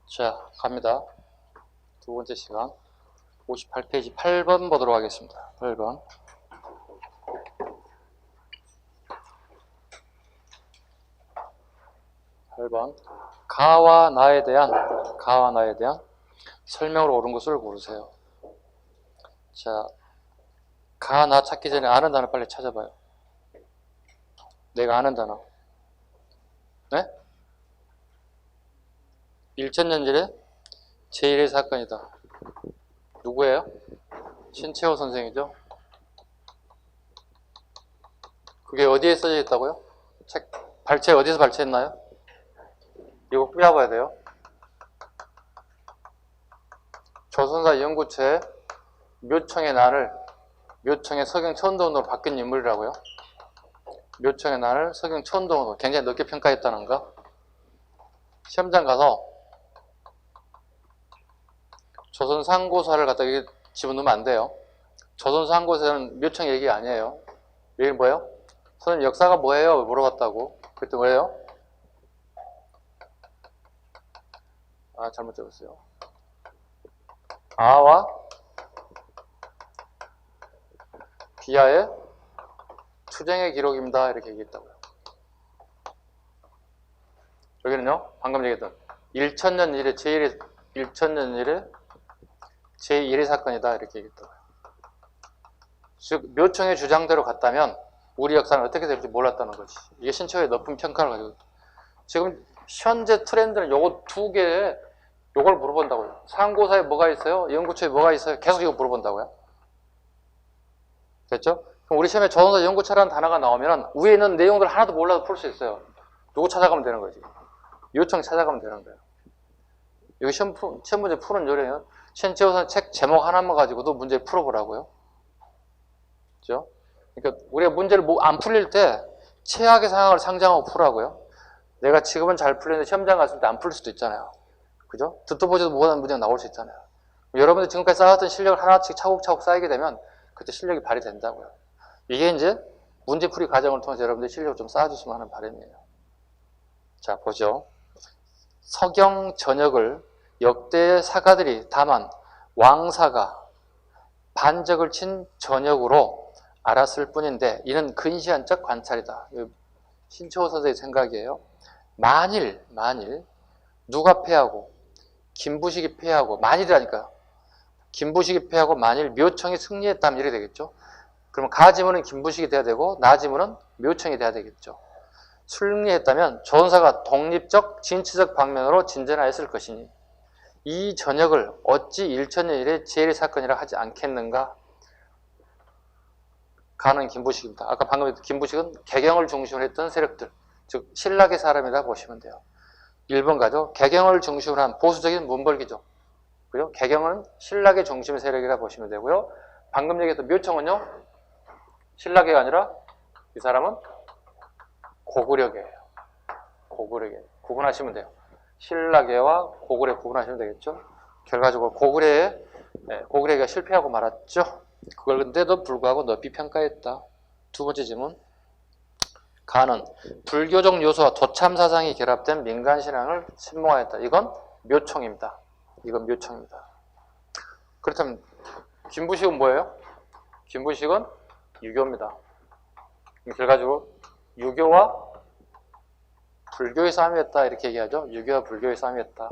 자, 갑니다. 두 번째 시간 58페이지 8번 보도록 하겠습니다. 8번. 가와 나에 대한 설명으로 옳은 것을 고르세요. 자, 가, 나 찾기 전에 아는 단어 빨리 찾아봐요. 내가 아는 단어. 네? 일천년일의 제1의 사건이다. 누구예요? 신채호 선생이죠. 그게 어디에 써져 있다고요? 책 발췌 어디서 발췌했나요? 이거 뿌려봐야 돼요. 조선사 연구처의 묘청의 난을 묘청의 서경 천도원으로 바뀐 인물이라고요. 묘청의 난을 서경 천도원으로 굉장히 높게 평가했다는 거. 시험장 가서 조선 상고사를 갖다가 집어넣으면 안 돼요. 조선 상고사는 묘청 얘기 아니에요. 여기 뭐예요? 선생님 역사가 뭐예요? 물어봤다고. 그때 뭐예요? 아, 잘못 적었어요. 아와 비아의 투쟁의 기록입니다. 이렇게 얘기했다고요. 여기는요, 방금 얘기했던 1000년 일의 제1의 사건이다. 이렇게 얘기했다고요. 즉, 묘청의 주장대로 갔다면 우리 역사는 어떻게 될지 몰랐다는 거지. 이게 신초의 높은 평가를 가지고 있다. 지금 현재 트렌드는 요거 두 개에 요걸 물어본다고요. 상고사에 뭐가 있어요? 연구처에 뭐가 있어요? 계속 이거 물어본다고요. 됐죠? 그럼 우리 시험에 조선사 연구처라는 단어가 나오면 위에 있는 내용들 하나도 몰라도 풀 수 있어요. 요거 찾아가면 되는 거지. 요청 찾아가면 되는 거예요. 이거 시험 문제 푸는 요령이에요. 신채호 선생 책 제목 하나만 가지고도 문제 풀어보라고요. 그죠? 그러니까 우리가 문제를 안 풀릴 때 최악의 상황을 상정하고 풀라고요. 내가 지금은 잘 풀리는데 시험장 갔을 때 안 풀릴 수도 있잖아요. 그죠? 듣도 보지도 못하는 문제가 나올 수 있잖아요. 여러분들 지금까지 쌓았던 실력을 하나씩 차곡차곡 쌓이게 되면 그때 실력이 발휘된다고요. 이게 이제 문제풀이 과정을 통해서 여러분들 실력을 좀 쌓아주시면 하는 바람이에요. 자, 보죠. 서경 전역을 역대의 사가들이 다만 왕사가 반적을 친 전역으로 알았을 뿐인데 이는 근시안적 관찰이다. 신초호 선생의 생각이에요. 만일 누가 패하고 김부식이 패하고 만일이라니까요. 김부식이 패하고 만일 묘청이 승리했다면 이렇게 되겠죠. 그러면 가지문은 김부식이 돼야 되고 나지문은 묘청이 돼야 되겠죠. 승리했다면 조선사가 독립적 진취적 방면으로 진전하였을 것이니 이 전역을 어찌 1000년 이래 제1의 사건이라 하지 않겠는가? 가는 김부식입니다. 아까 방금 했던 김부식은 개경을 중심으로 했던 세력들, 즉 신라계 사람이라 보시면 돼요. 1번 가죠. 개경을 중심으로 한 보수적인 문벌기죠. 그죠? 개경은 신라계 중심의 세력이라 보시면 되고요. 방금 얘기했던 묘청은요, 신라계가 아니라 이 사람은 고구려계예요. 고구려계. 구분하시면 돼요. 신라계와 고구려 구분하시면 되겠죠. 결과적으로 고구려계가 실패하고 말았죠. 그런데도 불구하고 높이 평가했다. 두 번째 질문. 가는 불교적 요소와 도참 사상이 결합된 민간 신앙을 신봉하였다. 이건 묘청입니다. 그렇다면 김부식은 뭐예요? 김부식은 유교입니다. 결과적으로 유교와 불교의 싸움이었다. 이렇게 얘기하죠. 유교와 불교의 싸움이었다.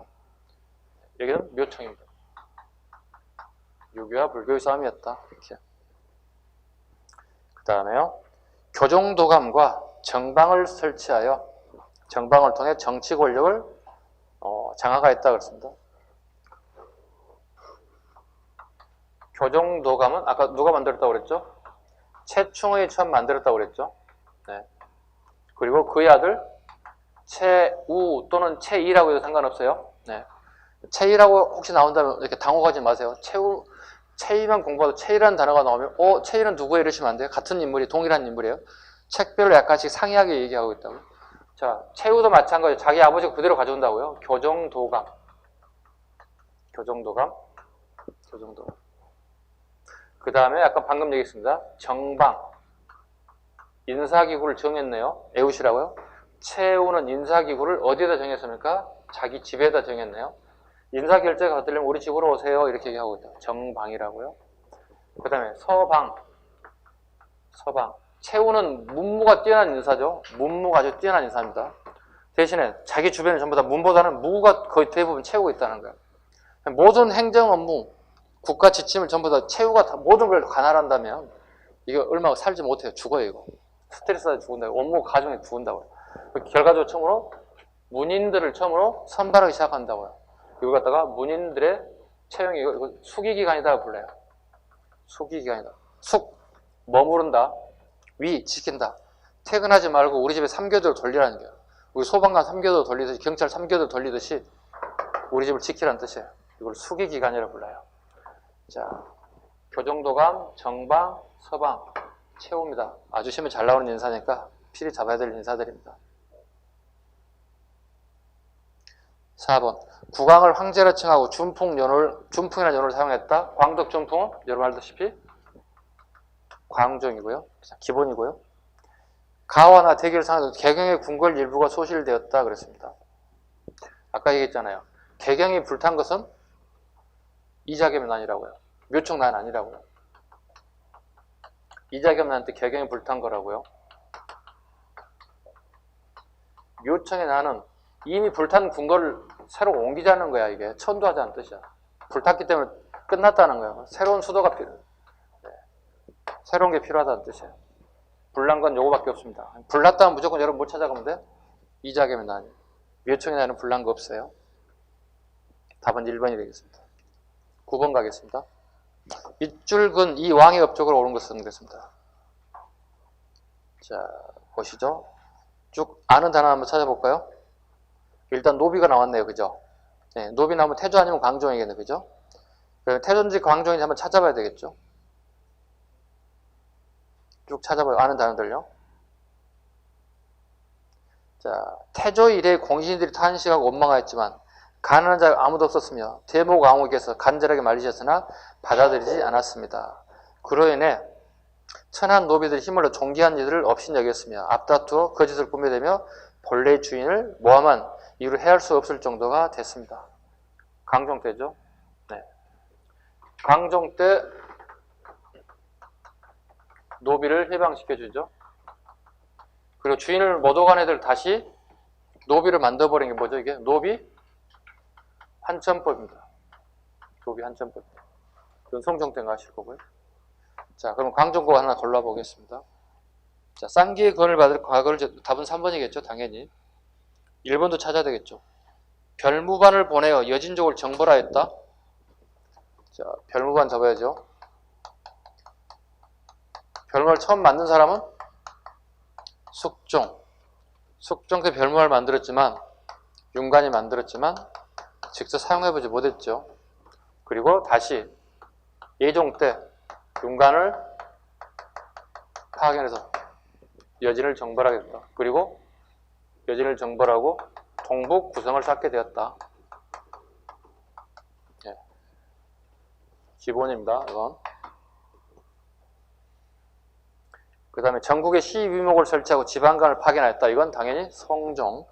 여기는 묘청입니다. 유교와 불교의 싸움이었다. 이렇게. 그 다음에요. 교종도감과 정방을 설치하여 정방을 통해 정치 권력을 장악하였다 그랬습니다. 교종도감은 아까 누가 만들었다고 그랬죠? 최충의 처음 만들었다고 그랬죠. 네. 그리고 그의 아들 최우 또는 최이라고 해도 상관없어요. 네. 최이라고 혹시 나온다면 이렇게 당혹하지 마세요. 최이만 공부하도 최이라는 단어가 나오면 최이는 누구예요? 이러시면 안 돼요. 같은 인물이 동일한 인물이에요. 책별로 약간씩 상이하게 얘기하고 있다고요. 자, 최우도 마찬가지로 자기 아버지가 그대로 가져온다고요. 교종도감. 그 다음에 아까 방금 얘기했습니다. 정방. 인사기구를 정했네요. 애우시라고요. 최우는 인사기구를 어디에다 정했습니까? 자기 집에다 정했네요. 인사결제가 받으려면 우리 집으로 오세요. 이렇게 얘기하고 있다. 정방이라고요. 그 다음에 서방. 최우는 문무가 뛰어난 인사죠. 문무가 아주 뛰어난 인사입니다. 대신에 자기 주변에 전부 다 문보다는 무가 거의 대부분 채우고 있다는 거예요. 모든 행정 업무, 국가 지침을 전부 다 채우가 다 모든 걸 관할한다면 이거 얼마 살지 못해요. 죽어요, 이거. 스트레스 받아 죽는다고. 업무 가중에 죽는다고요. 결과적으로 처음으로 문인들을 처음으로 선발하기 시작한다고요. 이걸 갖다가 문인들의 채용이 이거 수기기간이다 불러요. 수기기간이다. 머무른다. 위, 지킨다. 퇴근하지 말고 우리 집에 3교대로 돌리라는 거예요. 우리 소방관 3교대로 돌리듯이, 경찰 3교대로 돌리듯이 우리 집을 지키라는 뜻이에요. 이걸 수기기간이라고 불러요. 자, 교정도감, 정방, 서방, 최우입니다. 아주 시험에 잘 나오는 인사니까 필히 잡아야 될 인사들입니다. 4번. 국왕을 황제라 칭하고 준풍이라는 연호를 사용했다. 광덕 준풍은 여러분 알다시피 광종이고요. 기본이고요. 가와나 대기를 상하여 개경의 궁궐 일부가 소실되었다 그랬습니다. 아까 얘기했잖아요. 개경이 불탄 것은 이자겸의 난이라고요. 묘청 난 아니라고요. 이자겸 난 때 개경이 불탄 거라고요. 묘청의 난은 이미 불탄 궁궐을 새로 옮기자는 거야. 이게 천도하자는 뜻이야. 불탔기 때문에 끝났다는 거야. 새로운 수도가 새로운 게 필요하다는 뜻이에요. 불난 건 요거밖에 없습니다. 불났다면 무조건 여러분 못 찾아가면 돼? 이자겸의 난이. 묘청의 난은 불난 거 없어요. 답은 1번이 되겠습니다. 9번 가겠습니다. 밑줄근 이 왕의 업적으로 옳은 것은 그랬습니다. 자, 보시죠. 쭉 아는 단어 한번 찾아볼까요? 일단 노비가 나왔네요. 그죠? 네, 노비 나오면 태조 아니면 광종이겠네. 그죠? 태조인지 광종인지 한번 찾아봐야 되겠죠? 쭉 찾아봐요. 아는 단어들요. 자, 태조 이래 공신들이 탄식하고 원망하였지만 가난한 자가 아무도 없었으며 대목 왕후께서 간절하게 말리셨으나 받아들이지 않았습니다. 그로 인해 천한 노비들이 힘을 존귀한 이들을 없인 여겼으며 앞다투어 거짓을 꾸며대며 본래의 주인을 모함한 이유로 헤아릴 수 없을 정도가 됐습니다. 광종 때죠. 네. 광종 때 노비를 해방시켜주죠. 그리고 주인을 못 오간 애들 다시 노비를 만들어버린 게 뭐죠? 이게 노비 한천법입니다. 노비 한천법. 그건 성종 때가 하실 거고요. 자, 그럼 광종거 하나 골라보겠습니다. 자, 쌍기의 건을 받을 과거를 답은 3번이겠죠, 당연히. 1번도 찾아야 되겠죠. 별무반을 보내어 여진족을 정벌하였다. 자, 별무반 잡아야죠. 별무반을 처음 만든 사람은 숙종. 숙종 때 별무반을 만들었지만, 윤관이 만들었지만, 직접 사용해보지 못했죠. 그리고 다시 예종 때 윤관을 파견해서 여진을 정벌하겠다. 그리고 여진을 정벌하고 동북 구성을 쌓게 되었다. 예. 기본입니다. 이건. 그 다음에 전국에 시위목을 설치하고 지방관을 파견하였다. 이건 당연히 성종.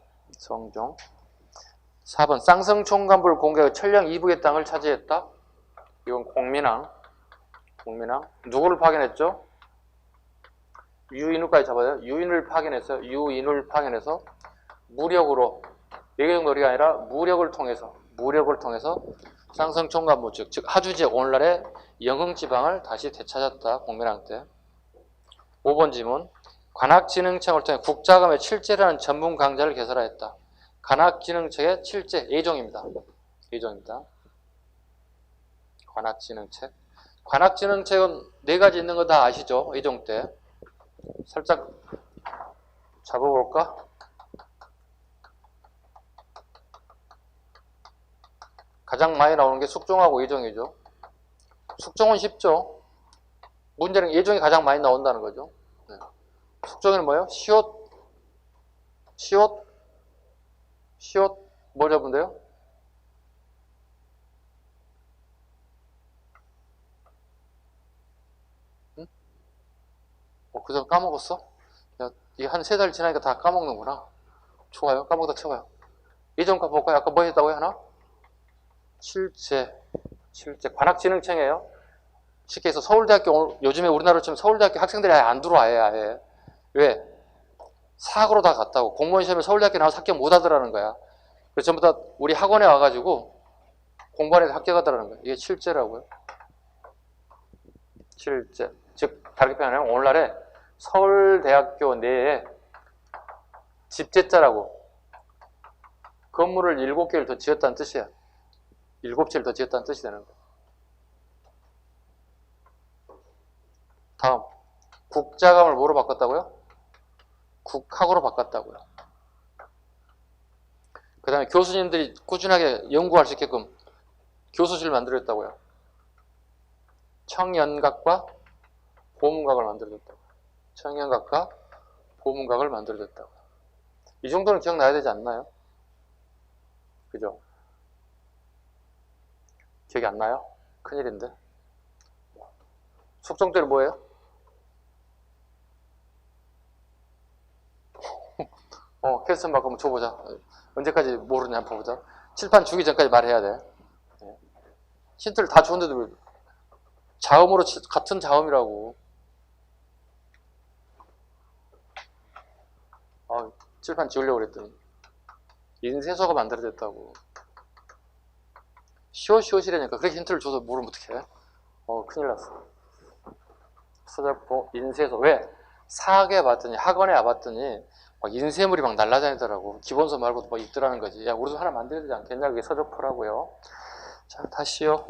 4번 쌍성총관부를 공개하고 천령 이북의 땅을 차지했다. 이건 공민왕. 누구를 파견했죠? 유인우까지 잡아요. 유인을 파견했어요. 유인을 파견해서 무력으로 외교적놀이가 아니라 무력을 통해서 쌍성총관부 즉 하주지역 오늘날의 영흥지방을 다시 되찾았다. 공민왕 때. 5번 지문 관악진흥청을 통해 국자감의 칠제라는 전문 강좌를 개설하였다. 관악진흥책의 칠제 예종입니다. 관악진흥책. 관악진흥책은 4가지 있는 거 다 아시죠? 예종 때. 살짝 잡아볼까? 가장 많이 나오는 게 숙종하고 예종이죠. 숙종은 쉽죠. 문제는 예종이 가장 많이 나온다는 거죠. 네. 숙종에는 뭐예요? 시옷 뭐 잡으면 돼요? 응? 그전 까먹었어? 야, 이게 한 3달 지나니까 다 까먹는구나. 좋아요. 까먹다 쳐봐요. 예전 거 볼까요? 아까 뭐 했다고요? 하나? 실제 관악진흥청이에요. 쉽게 해서 서울대학교, 요즘에 우리나라로 치면 서울대학교 학생들이 아예 안 들어와, 아예. 왜? 사학으로 다 갔다고. 공무원 시험에 서울대학교 나와서 합격 못 하더라는 거야. 그래서 전부 다 우리 학원에 와가지고 공부안에서 합격하더라는 거야. 이게 실제라고요. 실제. 즉, 다르게 표현하면 오늘날에 서울대학교 내에 집제자라고 건물을 7개를 더 지었다는 뜻이야. 7채를 더 지었다는 뜻이 되는 거야. 다음. 국자감을 뭐로 바꿨다고요? 국학으로 바꿨다고요. 그 다음에 교수님들이 꾸준하게 연구할 수 있게끔 교수실 만들어줬다고요. 청연각과 보문각을 만들어줬다고요. 청연각과 보문각을 만들어줬다고요. 이 정도는 기억나야 되지 않나요? 그죠? 기억이 안 나요? 큰일인데. 숙종 때는 뭐예요? 퀘스천 마크 한번 줘보자. 언제까지 모르냐 한번 보자. 칠판 주기 전까지 말해야 돼. 힌트를 다 줬는데도 자음으로 같은 자음이라고. 칠판 지우려고 그랬더니 인쇄소가 만들어졌다고. 시옷이라니까 그렇게 힌트를 줘서 모르면 어떡해. 큰일 났어. 서적보 인쇄소. 왜? 사학에 와봤더니, 학원에 와봤더니 막 인쇄물이 막 날라다니더라고. 기본서 말고도 막 있더라는 거지. 야, 우리도 하나 만들어야 되지 않겠냐? 그게 서적포라고요. 자, 다시요.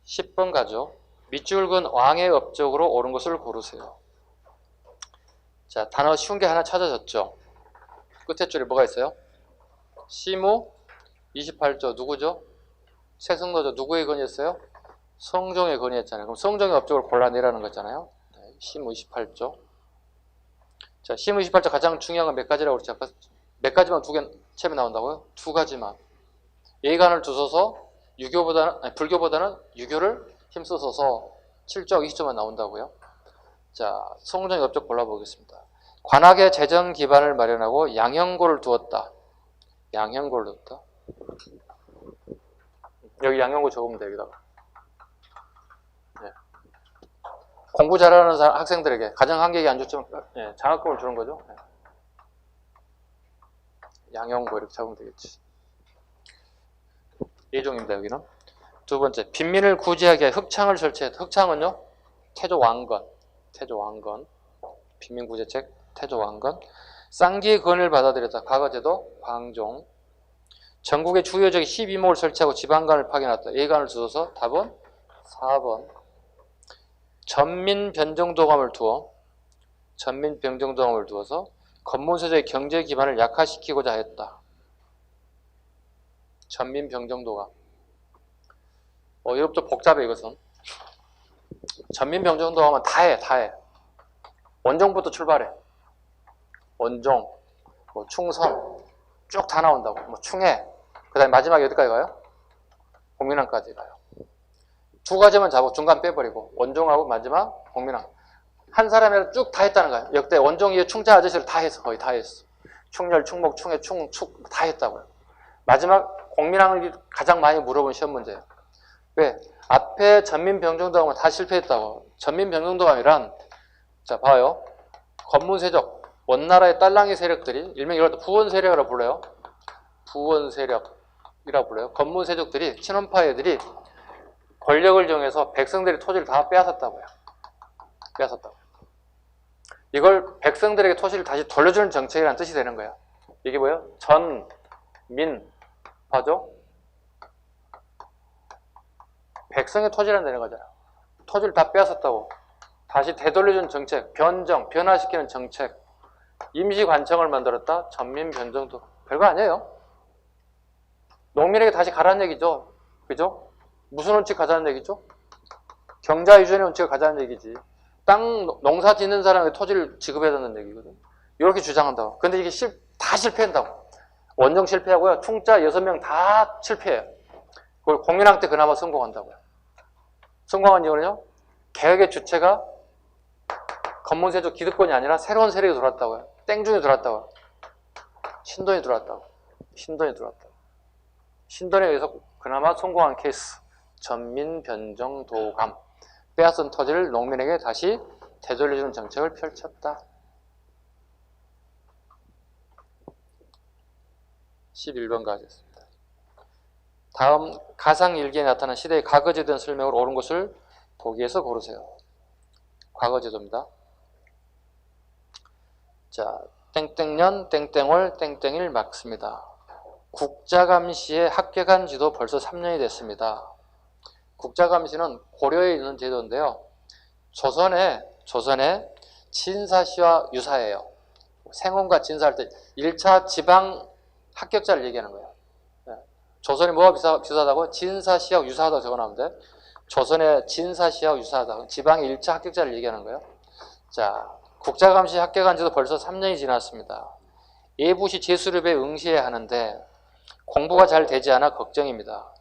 10번 가죠. 밑줄 근 왕의 업적으로 옳은 것을 고르세요. 자, 단어 쉬운 게 하나 찾아졌죠. 끝에 줄에 뭐가 있어요? 시무 28조 누구죠? 세승노조 누구의 건이었어요? 성종의 건이었잖아요. 그럼 성종의 업적을 골라내라는 거잖아요. 네, 시무 28조. 자, 시무 28조 가장 중요한 건 몇 가지라고 그랬지? 아까 몇 가지만 두 개 채면 나온다고요? 두 가지만. 예의관을 두서서 불교보다는 유교를 힘써서 7조 20조만 나온다고요. 자, 성종의 업적 골라보겠습니다. 관학의 재정 기반을 마련하고 양형고를 두었다. 양형고를 두었다. 여기 양형고 적으면 돼, 여기다가. 네. 공부 잘하는 학생들에게 가정 환경이 안 좋지만 장학금을 주는 거죠. 네. 양형고 이렇게 적으면 되겠지. 예종입니다, 여기는. 두 번째, 빈민을 구제하기 위해 흑창을 설치했다. 흑창은요, 태조왕건. 빈민구제책, 태조왕건. 쌍기의 건을 받아들였다. 과거제도, 광종. 전국의 주요지역에 12목을 설치하고 지방간을 파견했다. 예간을 두어서 답은 4번. 전민변정도감을 두어서 건문세조의 경제 기반을 약화시키고자 했다. 전민병정도감. 이것도 좀 복잡해, 이것은. 전민병정도감은 다 해. 원종부터 출발해. 원종, 충성, 쭉 다 나온다고. 충해. 그 다음에 마지막에 어디까지 가요? 공민왕까지 가요. 두 가지만 잡고 중간 빼버리고 원종하고 마지막 공민왕. 한 사람이랑 쭉 다 했다는 거예요. 역대 원종 이후 충자 아저씨를 다 했어. 거의 다 했어. 충렬, 충목, 충해, 충축 다 했다고요. 마지막 공민왕을 가장 많이 물어본 시험 문제예요. 왜? 앞에 전민병정도감은 다 실패했다고. 전민병정도감이란 자 봐요. 건문세적 원나라의 딸랑이 세력들이 일명 이걸 부원 세력이라고 불러요. 부원 세력이라고 불러요. 건문세족들이 친원파 애들이 권력을 이용해서 백성들의 토지를 다 빼앗았다고요. 이걸 백성들에게 토지를 다시 돌려주는 정책이라는 뜻이 되는 거야. 이게 뭐예요? 전민파죠? 백성의 토지라는 되는 거잖아요. 토지를 다 빼앗았다고. 다시 되돌려주는 정책, 변화시키는 정책, 임시관청을 만들었다. 전민변정도. 별거 아니에요. 농민에게 다시 가라는 얘기죠. 그죠? 무슨 원칙 가자는 얘기죠? 경자유전의 원칙을 가자는 얘기지. 농사 짓는 사람에게 토지를 지급해야 되는 얘기거든. 이렇게 주장한다고. 근데 이게 다 실패한다고. 원정 실패하고요. 충자 6명 다 실패해요. 그걸 공민왕 때 그나마 성공한다고요. 성공한 이유는요. 개혁의 주체가 건문세족 기득권이 아니라 새로운 세력이 들어왔다고요. 땡중이 들어왔다고요. 신돈이 들어왔다고. 신돈에 의해서 그나마 성공한 케이스. 전민 변정 도감. 빼앗은 토지를 농민에게 다시 되돌려주는 정책을 펼쳤다. 11번 가겠습니다. 다음 가상일기에 나타난 시대의 과거제도에 대한 설명을 옳은 것을 보기에서 고르세요. 과거제도입니다. 자, 땡땡년, 땡땡월, 땡땡일 맞습니다. 국자감시의 합격한 지도 벌써 3년이 됐습니다. 국자감시는 고려에 있는 제도인데요. 조선의 진사시와 유사해요. 생원과 진사할 때 1차 지방 합격자를 얘기하는 거예요. 조선이 뭐가 비슷하다고? 진사시하고 유사하다고 적어놨는데 조선의 진사시하고 유사하다. 지방의 1차 합격자를 얘기하는 거예요. 자, 국자감시 합격한 지도 벌써 3년이 지났습니다. 예부시 재수렵에 응시해야 하는데 공부가 잘 되지 않아 걱정입니다.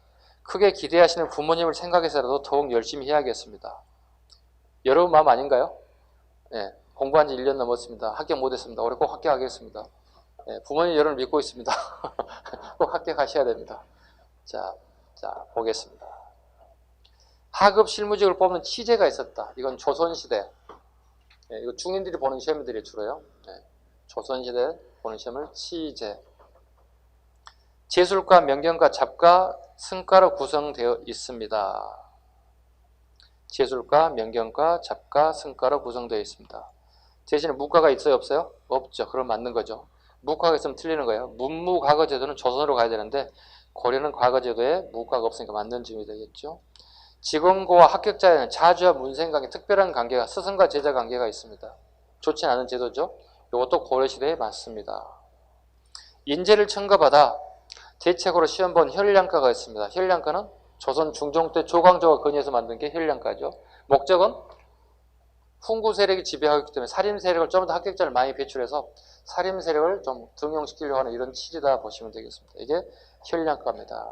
크게 기대하시는 부모님을 생각해서라도 더욱 열심히 해야겠습니다. 여러분 마음 아닌가요? 네, 공부한 지 1년 넘었습니다. 합격 못했습니다. 올해 꼭 합격하겠습니다. 네, 부모님 여러분을 믿고 있습니다. 꼭 합격하셔야 됩니다. 자, 보겠습니다. 하급 실무직을 뽑는 치제가 있었다. 이건 조선시대. 네, 이거 중인들이 보는 시험들이 주로요. 네, 조선시대 보는 시험을 치제. 제술과, 명경과, 잡과, 승과로 구성되어 있습니다. 제술과, 명경과, 잡과, 승과로 구성되어 있습니다. 대신에 문과가 있어요? 없어요? 없죠. 그럼 맞는 거죠. 문과가 있으면 틀리는 거예요. 문무과거제도는 조선으로 가야 되는데 고려는 과거제도에 문과가 없으니까 맞는 점이 되겠죠. 직원고와 합격자에는 자주와 문생 관계, 특별한 관계가, 스승과 제자 관계가 있습니다. 좋지 않은 제도죠. 이것도 고려시대에 맞습니다. 인재를 첨가받아 대책으로 시험 본 혈량가가 있습니다. 혈량가는 조선 중종 때 조광조가 건의해서 만든 게 혈량가죠. 목적은 훈구 세력이 지배하고 있기 때문에 살림 세력을 좀 더 합격자를 많이 배출해서 살림 세력을 좀 등용시키려고 하는 이런 취지다 보시면 되겠습니다. 이게 혈량가입니다.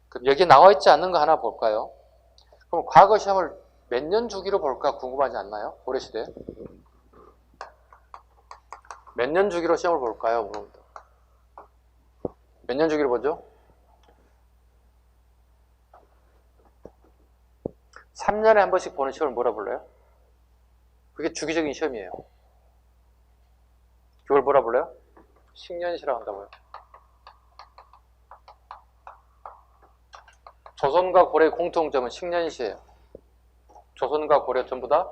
그럼 여기 나와 있지 않는 거 하나 볼까요? 그럼 과거 시험을 몇 년 주기로 볼까 궁금하지 않나요? 고려시대 몇 년 주기로 시험을 볼까요? 물어봅니다. 몇 년 주기로 보죠? 3년에 한 번씩 보는 시험을 뭐라 불러요? 그게 주기적인 시험이에요. 그걸 뭐라 불러요? 식년시라고 한다고요. 조선과 고려의 공통점은 식년시예요. 조선과 고려 전부 다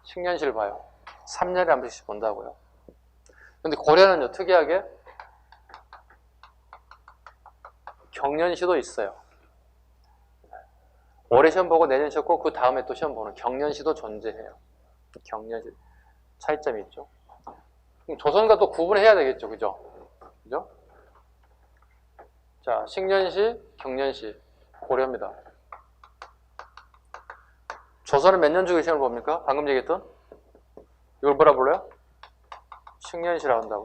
식년시를 봐요. 3년에 한 번씩 본다고요. 근데 고려는요, 특이하게 경년시도 있어요. 올해 시험 보고 내년 시험 보고 그 다음에 또 시험 보는 경년시도 존재해요. 경년시 차이점이 있죠. 그럼 조선과 또 구분해야 되겠죠, 그죠? 그죠? 자, 식년시, 경년시, 고려입니다. 조선은 몇 년 주기 시험을 봅니까? 방금 얘기했던 이걸 뭐라 불러요? 식년시라고 한다고.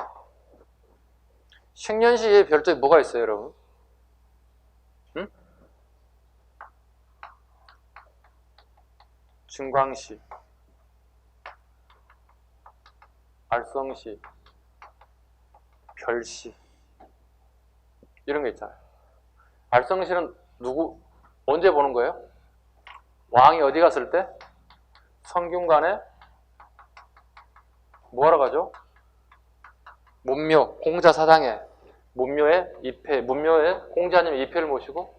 식년시에 별도의 뭐가 있어요, 여러분? 응? 증광시, 알성시, 별시 이런 게 있잖아요. 알성시는 언제 보는 거예요? 왕이 어디 갔을 때? 성균관에 뭐하러 가죠? 문묘, 공자사당에 문묘에 공자님 입회를 모시고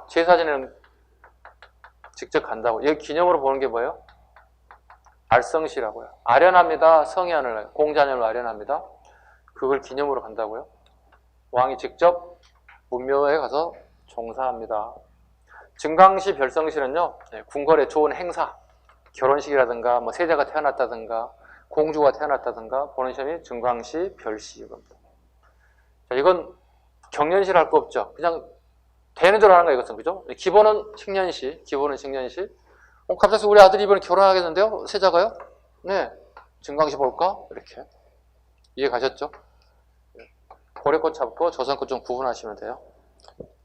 제사 지내는 직접 간다고. 여기 기념으로 보는 게 뭐예요? 알성시라고요. 아련합니다. 성현을, 공자님을 아련합니다. 그걸 기념으로 간다고요. 왕이 직접 문묘에 가서 종사합니다. 증강시, 별성시는요, 궁궐에 좋은 행사, 결혼식이라든가, 뭐 세자가 태어났다든가, 공주가 태어났다든가 보는 시험이 증강시, 별시 이겁니다. 자, 이건 경년시를 할 거 없죠. 그냥 되는 줄 아는 거예요, 이것은. 그죠? 기본은 식년시. 갑자기 우리 아들이 이번에 결혼하겠는데요? 세자가요? 네. 증강시 볼까? 이렇게. 이해 가셨죠? 고려 것 잡고 조선 것 좀 구분하시면 돼요.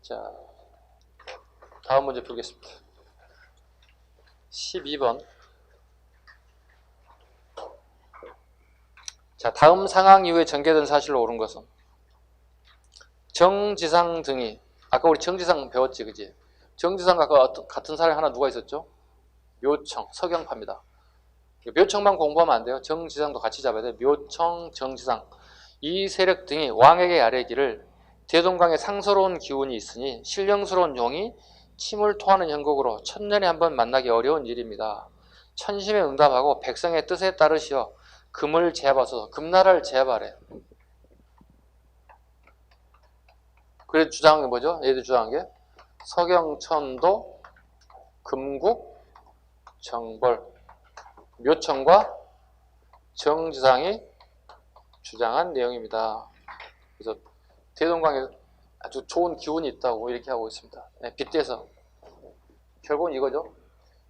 자, 다음 문제 풀겠습니다. 12번. 자, 다음 상황 이후에 전개된 사실로 옳은 것은 정지상 등이, 아까 우리 정지상 배웠지, 그지? 정지상과 같은 사람이 하나 누가 있었죠? 묘청, 서경파입니다. 묘청만 공부하면 안 돼요. 정지상도 같이 잡아야 돼요. 묘청, 정지상. 이 세력 등이 왕에게 아뢰기를 대동강에 상서로운 기운이 있으니 신령스러운 용이 침을 토하는 형국으로 천년에 한 번 만나기 어려운 일입니다. 천심에 응답하고 백성의 뜻에 따르시어 금을 제압하소서. 금나라를 제압하래. 그래서 주장한 게 뭐죠? 얘들 주장한 게 서경천도 금국 정벌 묘청과 정지상이 주장한 내용입니다. 그래서 대동강에 아주 좋은 기운이 있다고 이렇게 하고 있습니다. 네, 빗대서 결국은 이거죠.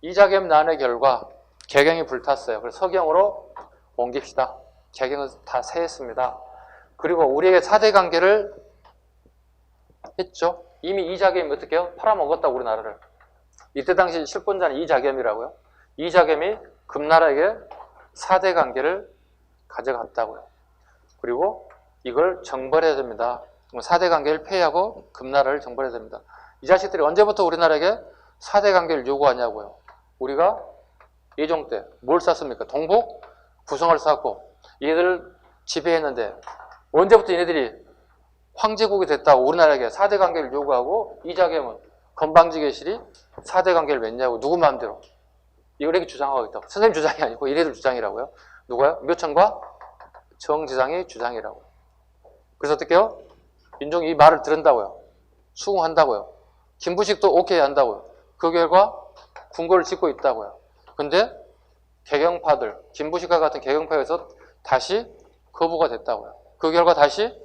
이자겸 난의 결과 개경이 불탔어요. 그래서 서경으로 옮깁시다. 개경은 다 세했습니다. 그리고 우리에게 4대 관계를 했죠. 이미 이자겸이 어떻게 해요? 팔아먹었다고 우리나라를. 이때 당시 실권자는 이자겸이라고요. 이자겸이 금나라에게 4대 관계를 가져갔다고요. 그리고 이걸 정벌해야 됩니다. 4대 관계를 폐하고 금나라를 정벌해야 됩니다. 이 자식들이 언제부터 우리나라에게 4대 관계를 요구하냐고요. 우리가 예종 때 뭘 쐈습니까? 동북 부성을 쐈고 얘들을 지배했는데 언제부터 얘네들이 황제국이 됐다고 우리나라에게 4대 관계를 요구하고 이자겸은 건방지게실이 4대 관계를 맺냐고 누구 마음대로 이걸 이렇게 주장하고 있다고. 선생님 주장이 아니고 얘네들 주장이라고요. 누가요? 묘청과 정지상의 주장이라고요. 그래서 어떻게 해요? 민중이 이 말을 들은다고요. 수긍한다고요. 김부식도 오케이 한다고요. 그 결과 궁궐을 짓고 있다고요. 근데 개경파들, 김부식과 같은 개경파에서 다시 거부가 됐다고요. 그 결과 다시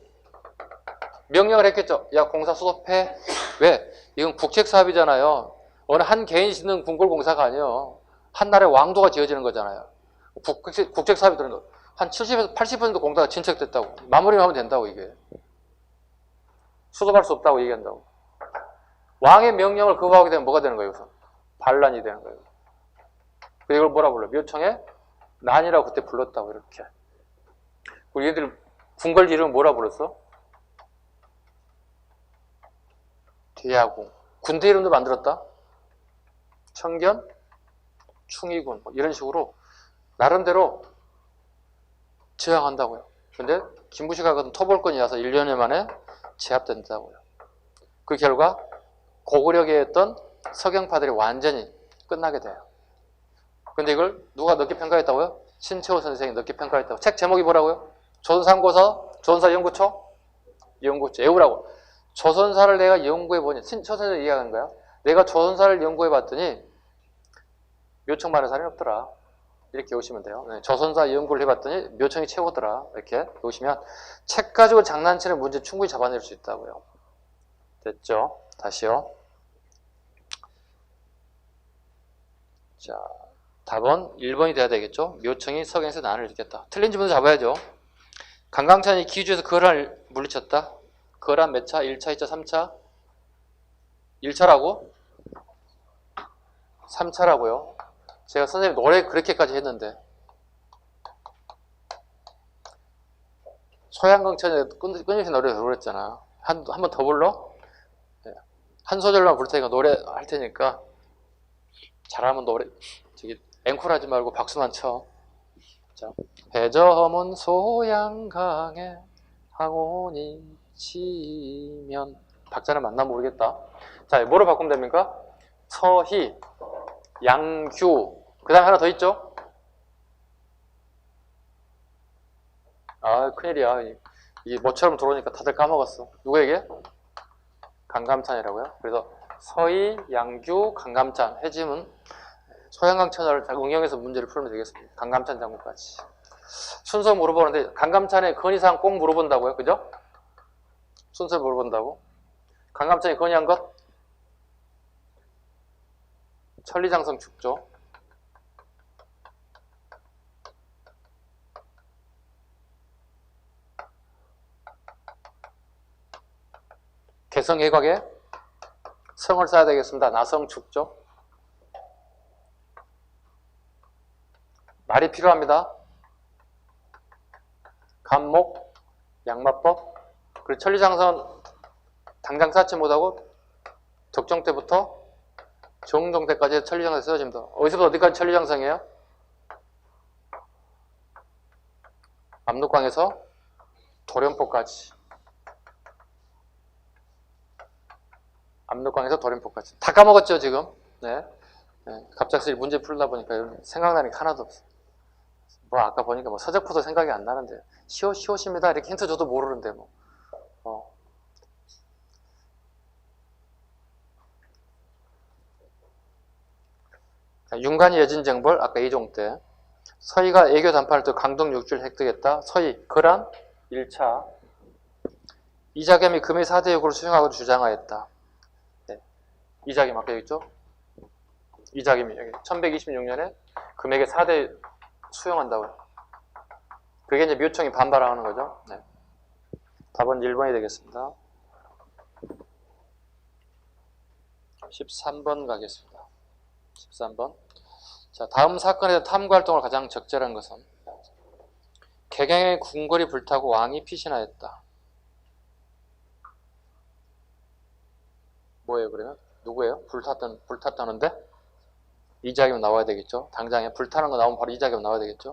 명령을 했겠죠. 야, 공사 수습해. 왜? 이건 국책사업이잖아요. 어느 한 개인이 짓는 궁궐공사가 아니에요. 한 나라의 왕도가 지어지는 거잖아요. 국책사업이 들은 거. 한 70에서 80% 공사가 진척됐다고. 마무리만 하면 된다고, 이게. 수습할 수 없다고 얘기한다고. 왕의 명령을 거부하게 되면 뭐가 되는 거예요, 우선? 반란이 되는 거예요. 이걸 뭐라 불러요? 묘청의 난이라고 그때 불렀다고, 이렇게. 그리고 얘들 궁궐 이름은 뭐라 불렀어? 대야궁. 군대 이름도 만들었다? 청견, 충의군. 뭐 이런 식으로 나름대로 저항한다고요. 근데 김부식과 같은 토벌권이 와서 1년여 만에 제압된다고요. 그 결과 고구려계에 있던 서경파들이 완전히 끝나게 돼요. 근데 이걸 누가 넓게 평가했다고요? 신채호 선생이 넓게 평가했다고. 책 제목이 뭐라고요? 조선상고서, 조선사 연구초? 연구초. 외우라고. 조선사를 내가 연구해보니, 신채호 선생이 얘기하는 거야. 내가 조선사를 연구해봤더니 묘청 많은 사람이 없더라. 이렇게 오시면 돼요. 네, 조선사 연구를 해봤더니 묘청이 최고더라. 이렇게 오시면 책 가지고 장난치는 문제 충분히 잡아낼 수 있다고요. 됐죠? 다시요. 자, 답은 1번이 돼야 되겠죠? 묘청이 서경에서 난을 일으켰다. 틀린 지문도 잡아야죠. 강강찬이 기주에서 거란을 물리쳤다. 거란 몇 차? 1차, 2차, 3차? 1차라고? 3차라고요. 제가 선생님 노래 그렇게까지 했는데 소양강천에 끊임없이 노래 부르랬잖아. 한 번 더 불러? 한 소절만 부를 테니까 노래 할 테니까 잘하면 노래 저기 앵콜하지 말고 박수만 쳐. 자, 해저문 소양강에 항온이 치면 박자를 만나면 모르겠다. 자, 뭐로 바꾸면 됩니까? 서희, 양규, 그 다음에 하나 더 있죠? 아, 큰일이야. 이게 모처럼 들어오니까 다들 까먹었어. 누구에게? 강감찬이라고요. 그래서 서희, 양규, 강감찬, 해짐은 소양강천을 응용해서 문제를 풀면 되겠습니다. 강감찬 장군까지. 순서 물어보는데 강감찬의 건의사항 꼭 물어본다고요. 그죠? 순서 물어본다고. 강감찬이 건의한 것? 천리장성 축조. 개성해곽에 성을 쌓아야 되겠습니다. 나성 축조. 말이 필요합니다. 간목, 양마법. 그리고 천리장성 당장 쌓지 못하고 덕정 때부터 정종 때까지 천리장성이 쓰여집니다. 어디서부터 어디까지 천리장성이에요? 압록강에서 도련포까지. 압록강에서 도련포까지. 다 까먹었죠, 지금? 네. 갑작스레 문제 풀다 보니까 생각나는 게 하나도 없어요. 뭐, 아까 보니까 뭐 서적포도 생각이 안 나는데, 시옷입니다. 이렇게 힌트 줘도 모르는데, 뭐. 윤관이 여진정벌, 아까 이종 때. 서희가 애교 단판을 또 강동 6주를 획득했다. 서희, 거란 1차. 이자겸이 금의 4대 요구를 수용하고 주장하였다. 네. 이자겸 아까 여기 있죠? 이자겸이 여기 1126년에 금액의 4대 수용한다고요. 그게 이제 묘청이 반발하는 거죠. 네. 답은 1번이 되겠습니다. 13번 가겠습니다. 13번. 자, 다음 사건에서 탐구활동을 가장 적절한 것은 개경의 궁궐이 불타고 왕이 피신하였다. 뭐예요 그러면? 누구예요? 불탔다는데? 이자겸 나와야 되겠죠. 당장에 불타는 거 나오면 바로 이자겸 나와야 되겠죠.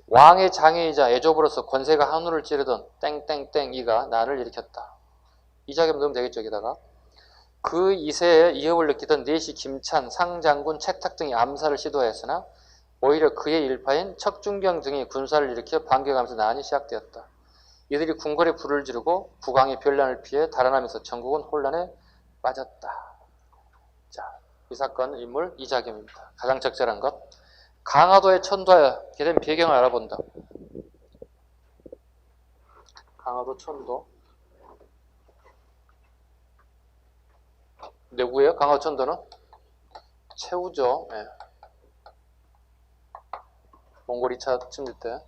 왕의 장애이자 애조부로서 권세가 한우를 찌르던 땡땡땡이가 난을 일으켰다. 이자겸 넣으면 되겠죠. 여기다가 그 이세에 이협을 느끼던 내시 김찬, 상장군, 책탁 등이 암살을 시도하였으나 오히려 그의 일파인 척준경 등이 군사를 일으켜 반격하면서 난이 시작되었다. 이들이 궁궐에 불을 지르고 국왕의 변란을 피해 달아나면서 전국은 혼란에 빠졌다. 자, 이 사건 인물 이자겸입니다. 가장 적절한 것. 강화도에 천도하여 된 배경을 알아본다. 강화도 천도. 누구예요? 강화도 천도는? 최후죠. 네. 몽골 2차 침입 때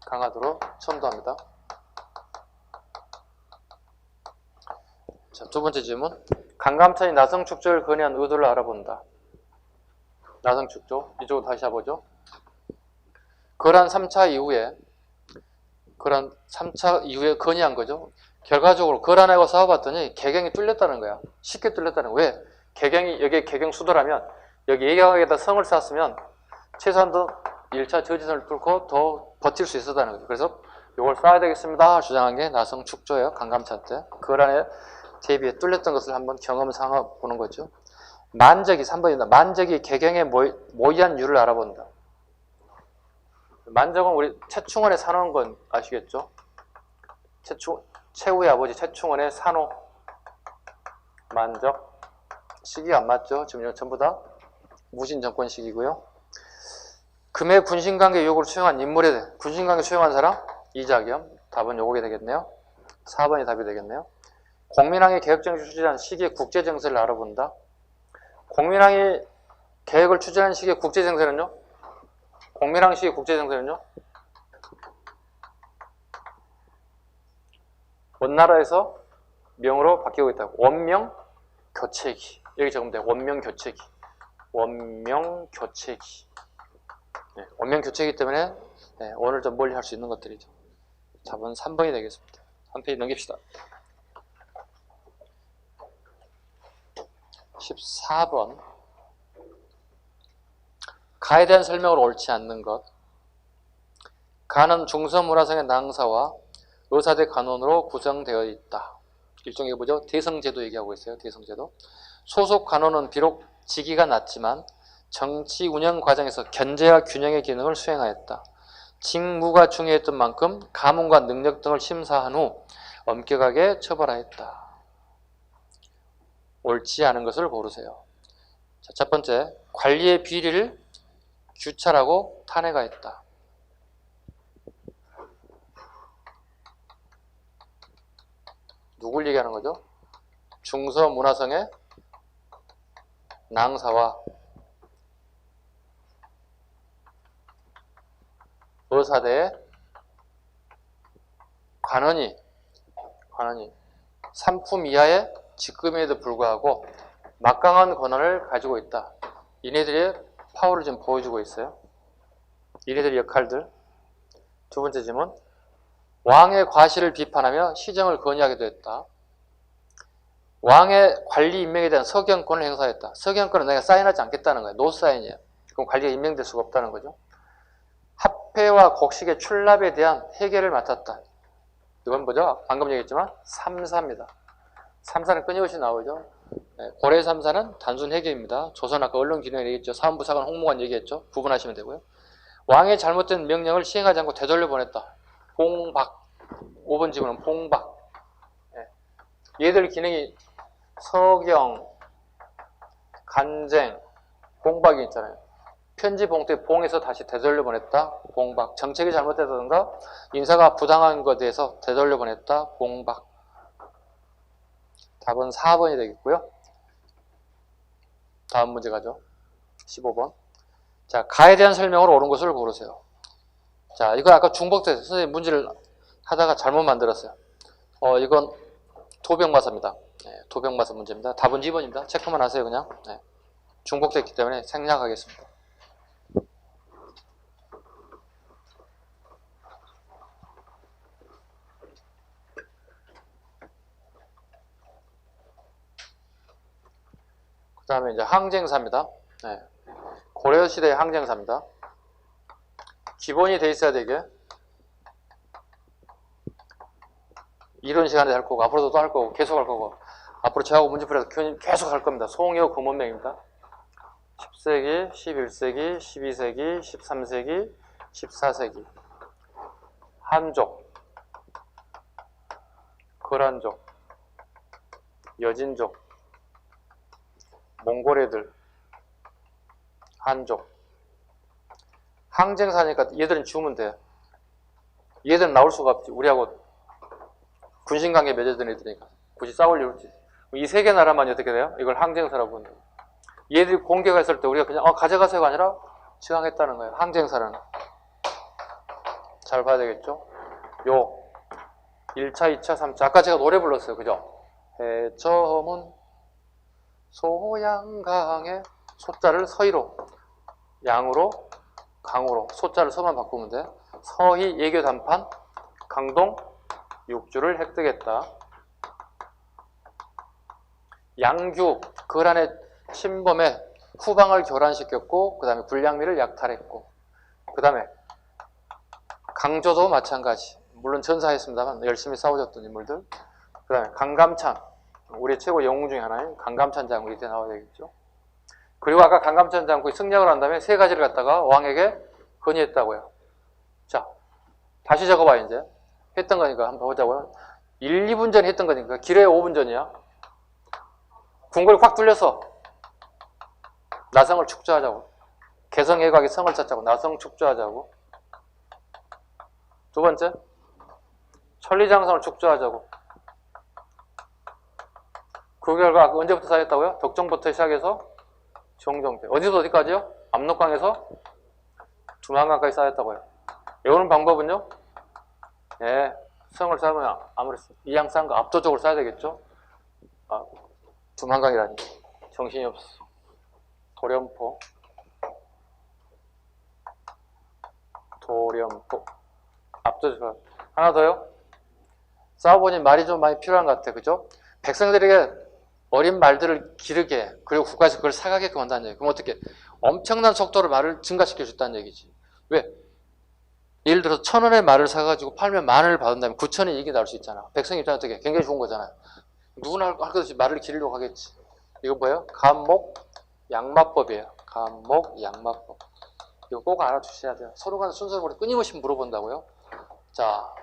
강화도로 천도합니다. 자, 두 번째 질문. 강감찬이 나성축조를 건의한 의도를 알아본다. 나성축조. 이쪽으로 다시 해보죠. 거란 3차 이후에 건의한 거죠. 결과적으로 거란하고 싸워봤더니 개경이 뚫렸다는 거야. 쉽게 뚫렸다는 거야. 왜? 개경이, 여기에 개경 수도라면 여기 예경에다 성을 쌓았으면 최소한도 1차 저지선을 뚫고 더 버틸 수 있었다는 거죠. 그래서 이걸 쌓아야 되겠습니다 주장한 게 나성축조예요. 강감찬 때. 거란에 대비해 뚫렸던 것을 한번 경험 삼아 보는 거죠. 만적이 3번입니다. 만적이 개경에 모의한 이유를 알아본다. 만적은 우리 최충원의 산호인 건 아시겠죠? 최후의 아버지 최충원의 산호. 만적. 시기가 안 맞죠? 지금 전부 다 무신 정권 시기고요. 금의 군신관계 요구를 수용한 인물에 군신관계 수용한 사람? 이자겸. 답은 요거게 되겠네요. 4번이 답이 되겠네요. 공민왕이 개혁정책을 추진한 시기의 국제정세를 알아본다. 공민왕이 계획을 추진한 시기의 국제정세는요? 공민왕 시기의 국제정세는요? 원나라에서 명으로 바뀌고 있다. 원명교체기. 여기 적으면 돼요. 원명교체기. 원명교체기. 네, 원명교체기 때문에 오늘 좀 멀리 할 수 있는 것들이죠. 답은 3번이 되겠습니다. 한 페이지 넘깁시다. 14번. 가에 대한 설명으로 옳지 않는 것. 가는 중서문화성의 낭사와 의사대 간원으로 구성되어 있다. 일종의 뭐죠? 대성제도 얘기하고 있어요. 대성제도. 소속 간원은 비록 직위가 낮지만 정치 운영 과정에서 견제와 균형의 기능을 수행하였다. 직무가 중요했던 만큼 가문과 능력 등을 심사한 후 엄격하게 처벌하였다. 옳지 않은 것을 고르세요. 자, 첫 번째, 관리의 비리를 규찰하고 탄핵하였다. 누굴 얘기하는 거죠? 중서문화성의 낭사와 의사대의 관원이 상품 이하의 직급임에도 불구하고 막강한 권한을 가지고 있다. 이네들의 파워를 좀 보여주고 있어요. 이네들의 역할들. 두 번째 질문. 왕의 과실을 비판하며 시정을 건의하기도 했다. 왕의 관리 임명에 대한 석연권을 행사했다. 석연권은 내가 사인하지 않겠다는 거예요. 노사인이에요. 그럼 관리가 임명될 수가 없다는 거죠. 합회와 곡식의 출납에 대한 해결을 맡았다. 이건 뭐죠? 방금 얘기했지만 삼사입니다. 삼사는 끊임없이 나오죠. 고래 삼사는 단순 해결입니다. 조선 아까 언론 기능에 얘기했죠. 사원부 사관 홍무관 얘기했죠. 구분하시면 되고요. 왕의 잘못된 명령을 시행하지 않고 되돌려 보냈다. 봉박. 5번 지문은 봉박. 얘들 기능이 서경, 간쟁, 봉박이 있잖아요. 편지 봉투에 봉에서 다시 되돌려 보냈다. 봉박. 정책이 잘못됐다든가 인사가 부당한 것에 대해서 되돌려 보냈다. 봉박. 답은 4번이 되겠고요. 다음 문제 가죠. 15번. 자, 가에 대한 설명으로 옳은 것을 고르세요. 자, 이거 아까 중복돼 선생님 문제를 하다가 잘못 만들었어요. 이건 도병마사입니다. 도병마사 문제입니다. 답은 2번입니다. 체크만 하세요, 그냥. 중복됐기 때문에 생략하겠습니다. 그 다음에 이제 항쟁사입니다. 고려시대의 항쟁사입니다. 기본이 돼 있어야 되게. 이런 시간에 할 거고, 앞으로도 또 할 거고, 계속 할 거고, 앞으로 저하고 문제풀이에서 계속 할 겁니다. 송여 금원명입니다. 10세기, 11세기, 12세기, 13세기, 14세기. 한족, 거란족, 여진족, 몽골 애들, 한족. 항쟁사니까 얘들은 죽으면 돼. 얘들은 나올 수가 없지. 우리하고 군신관계 맺어진 애들이니까. 굳이 싸울 이유 없지. 이 세 개 나라만이 어떻게 돼요? 이걸 항쟁사라고 부른다. 얘들이 공격했을 때 우리가 그냥 가져가세요가 아니라 지강했다는 거예요. 항쟁사는. 잘 봐야 되겠죠? 요 1차, 2차, 3차. 아까 제가 노래 불렀어요. 그죠? 해저문 소양강에 소자를 서희로, 양으로, 강으로. 소자를 서만 바꾸면 돼. 서희 예교 단판, 강동 육주를 획득했다. 양규, 거란의 침범에 후방을 교란시켰고, 그 다음에 불량미를 약탈했고, 그 다음에 강조도 마찬가지. 물론 전사했습니다만 열심히 싸워줬던 인물들. 그 다음에 강감찬, 우리 최고 영웅 중에 하나인 강감찬 장군이 이때 나와야 되겠죠. 그리고 아까 강감찬 장군이 승리하고 난 다음에 세 가지를 갖다가 왕에게 건의했다고요. 자, 다시 적어봐 이제. 했던 거니까 한번 보자고요. 1, 2분 전에 했던 거니까 길어야 5분 전이야. 궁궐이 확 뚫려서 나성을 축조하자고. 개성애각의 성을 찾자고. 나성 축조하자고. 두 번째, 천리장성을 축조하자고. 그 결과 언제부터 쌓였다고요? 덕정부터 시작해서 정정대. 어디서 어디까지요? 압록강에서 두만강까지 쌓였다고요. 외우는 방법은요? 성을 쌓으면 아무리 이양 쌓은 거 압도적으로 쌓아야 되겠죠? 두만강이라니. 정신이 없어. 도련포. 압도적으로. 하나 더요? 싸워보니 말이 좀 많이 필요한 것 같아. 그죠? 백성들에게 어린 말들을 기르게, 그리고 국가에서 그걸 사가게끔 한다는 얘기. 그럼 어떻게? 엄청난 속도로 말을 증가시켜 줬다는 얘기지. 왜? 예를 들어서 1,000원의 말을 사가지고 팔면 10,000원을 받은다면 9,000원의 이익이 나올 수 있잖아. 백성 입장에 어떻게? 굉장히 좋은 거잖아요. 누구나 할 것 없이 말을 기르려고 하겠지. 이거 뭐예요? 간목 양마법이에요. 간목 양마법. 이거 꼭 알아두셔야 돼요. 서로 간에 순서로 끊임없이 물어본다고요. 자,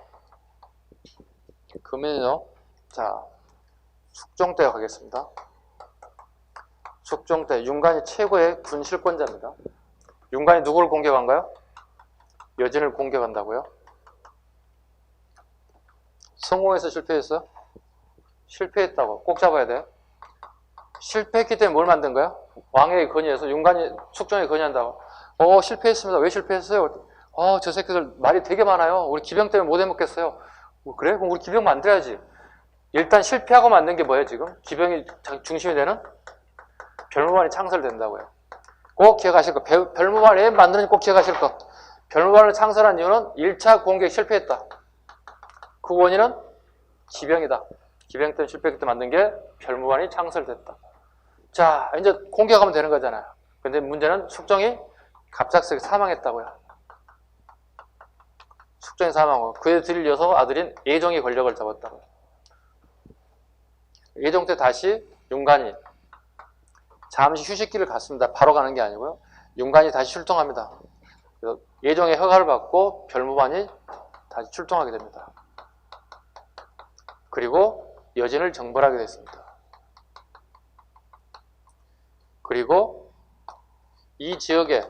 그러면요. 자, 숙종대 가겠습니다. 숙종대, 윤관이 최고의 군실권자입니다. 윤관이 누구를 공격한가요? 여진을 공격한다고요? 성공해서 실패했어요? 실패했다고. 꼭 잡아야 돼요. 실패했기 때문에 뭘 만든 거야? 왕에게 건의해서 윤관이 숙종에게 건의한다고. 실패했습니다. 왜 실패했어요? 저 새끼들 말이 되게 많아요. 우리 기병 때문에 못 해먹겠어요. 그래? 그럼 우리 기병 만들어야지. 일단 실패하고 만든 게 뭐예요, 지금? 기병이 중심이 되는? 별무반이 창설된다고요. 꼭 기억하실 거. 별무반을 왜 만드는지 꼭 기억하실 거. 별무반을 창설한 이유는 1차 공격에 실패했다. 그 원인은 기병이다. 기병 때문에 실패했기 때문에 만든 게 별무반이 창설됐다. 자, 이제 공격하면 되는 거잖아요. 근데 문제는 숙종이 갑작스럽게 사망했다고요. 숙종이 사망하고 그에 들려서 아들인 예종이 권력을 잡았다고요. 예종 때 다시 윤관이 잠시 휴식기를 갖습니다. 바로 가는 게 아니고요. 윤관이 다시 출동합니다. 예종의 허가를 받고 별무반이 다시 출동하게 됩니다. 그리고 여진을 정벌하게 됐습니다. 그리고 이 지역에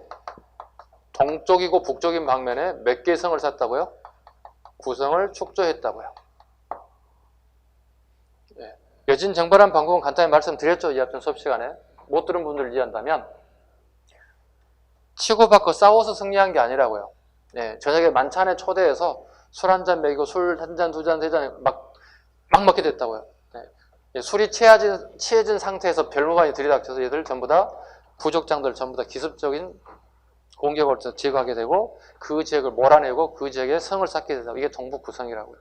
동쪽이고 북쪽인 방면에 몇 개의 성을 쌓았다고요? 9성을 축조했다고요. 네. 여진 정벌한 방법은 간단히 말씀드렸죠. 이 앞전 수업 시간에. 못 들은 분들을 이해한다면 치고받고 싸워서 승리한 게 아니라고요. 네. 저녁에 만찬에 초대해서 술 한 잔 먹이고 술 한 잔, 두 잔, 세 잔 막 먹게 됐다고요. 네. 술이 취해진 상태에서 별무반이 들이닥쳐서 얘들 전부 다 부족장들 전부 다 기습적인 공격을 제거하게 되고 그 지역을 몰아내고 그 지역에 성을 쌓게 된다. 이게 동북구성이라고요.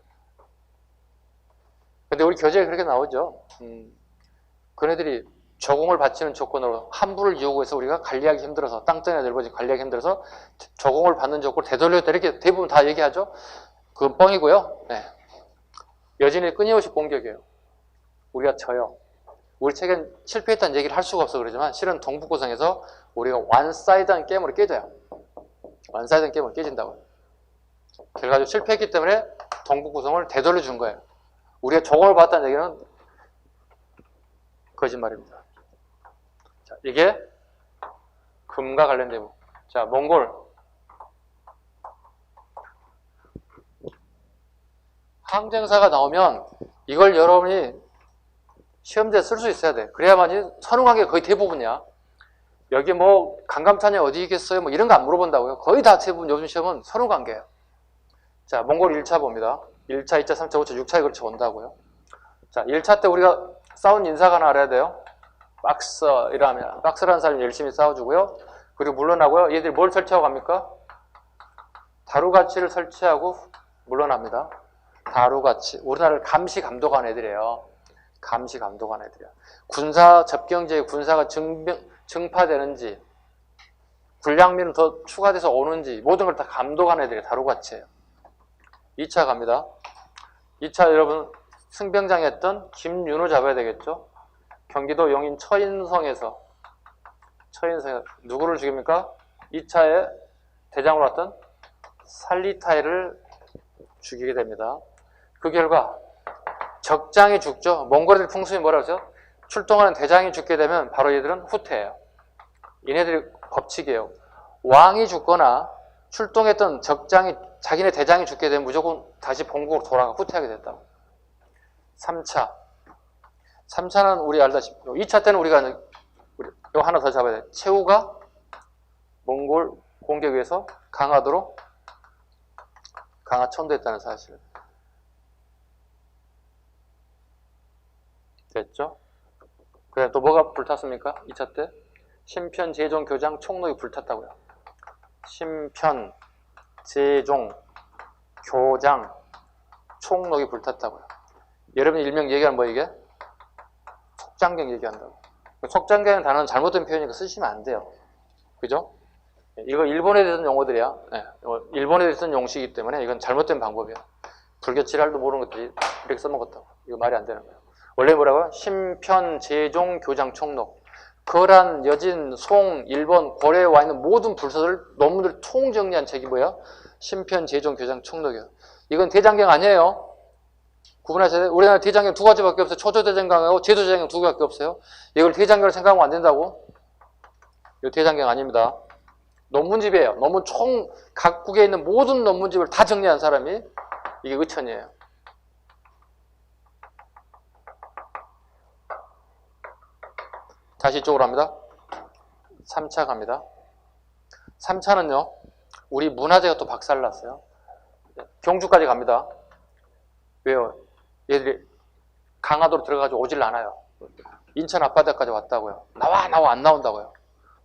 근데 우리 교재에 그렇게 나오죠. 그네들이 조공을 바치는 조건으로 함부를 이용해서 우리가 관리하기 힘들어서 땅덩이가 넓어지고 관리하기 힘들어서 조공을 받는 조건을 되돌렸다. 이렇게 대부분 다 얘기하죠. 그건 뻥이고요. 네. 여진이 끊임없이 공격이에요. 우리가 져요. 우리 책엔 실패했다는 얘기를 할 수가 없어 그러지만 실은 동북구성에서 우리가 완사이드한 게임으로 깨져요. 완사이드한 게임으로 깨진다고요. 결과적으로 실패했기 때문에 동북구성을 되돌려 준 거예요. 우리가 조공을 받았다는 얘기는 거짓말입니다. 자, 이게 금과 관련된 부분. 자, 몽골. 항쟁사가 나오면 이걸 여러분이 시험지에 쓸 수 있어야 돼. 그래야만이 선후관 계 거의 대부분이야. 여기 뭐 강감탄이 어디 있겠어요? 뭐 이런 거 안 물어본다고요. 거의 다 대부분 요즘 시험은 선후관계예요. 자, 몽골 1차 봅니다. 1차, 2차, 3차, 5차, 6차에 걸쳐 온다고요. 자, 1차 때 우리가 싸운 인사가 하나 알아야 돼요. 박스라면 박스라는 사람이 열심히 싸워주고요. 그리고 물러나고요. 얘들이 뭘 설치하고 갑니까? 다루가치를 설치하고 물러납니다. 다루가치. 우리나라를 감시 감독한 애들이에요. 감시 감독한 애들이야. 군사 접경지에 군사가 증파되는지 군량민은 더 추가돼서 오는지 모든 걸 다 감독한 애들이 다루가치예요. 2차 갑니다. 2차 여러분 승병장에 했던 김윤호 잡아야 되겠죠. 경기도 용인 처인성에서 누구를 죽입니까? 2차에 대장으로 왔던 살리타이를 죽이게 됩니다. 그 결과 적장이 죽죠. 몽골들 풍습이 뭐라고 하죠? 출동하는 대장이 죽게 되면 바로 얘들은 후퇴예요. 얘네들이 법칙이에요. 왕이 죽거나 출동했던 적장이 자기네 대장이 죽게 되면 무조건 다시 본국으로 돌아가 후퇴하게 됐다고. 3차. 3차는 우리 알다시피 2차 때는 우리가 이거 하나 더 잡아야 돼. 최후가 몽골 공격 위해서 강화도로 강화천도했다는 사실. 됐죠? 그래 또 뭐가 불탔습니까? 2차 때? 심편, 제종, 교장, 총록이 불탔다고요. 심편, 제종, 교장, 총록이 불탔다고요. 여러분이 일명 얘기하는 뭐 이게? 속장경 얘기한다고. 속장경이라는 단어는 잘못된 표현이니까 쓰시면 안 돼요. 그죠? 이거 일본에 대한 용어들이야. 네, 일본에 대한 용식이기 때문에 이건 잘못된 방법이야. 불교 지랄도 모르는 것들이 이렇게 써먹었다고. 이거 말이 안 되는 거예요. 원래 뭐라고요? 심편, 제종, 교장, 총록. 거란, 여진, 송, 일본, 고려에 와 있는 모든 불서들, 논문들 총정리한 책이 뭐야? 심편, 제종, 교장, 총록이요. 이건 대장경 아니에요. 구분하셔야 돼요. 우리나라 대장경 두 가지밖에 없어요. 초조대장경하고 제도대장경 두 개밖에 없어요. 이걸 대장경을 생각하면 안 된다고? 이거 대장경 아닙니다. 논문집이에요. 논문 각국에 있는 모든 논문집을 다 정리한 사람이 이게 의천이에요. 다시 이쪽으로 합니다. 3차 갑니다. 3차는요. 우리 문화재가 또 박살났어요. 경주까지 갑니다. 왜요? 얘들이 강화도로 들어가지고 오질 않아요. 인천 앞바다까지 왔다고요. 나와 안 나온다고요.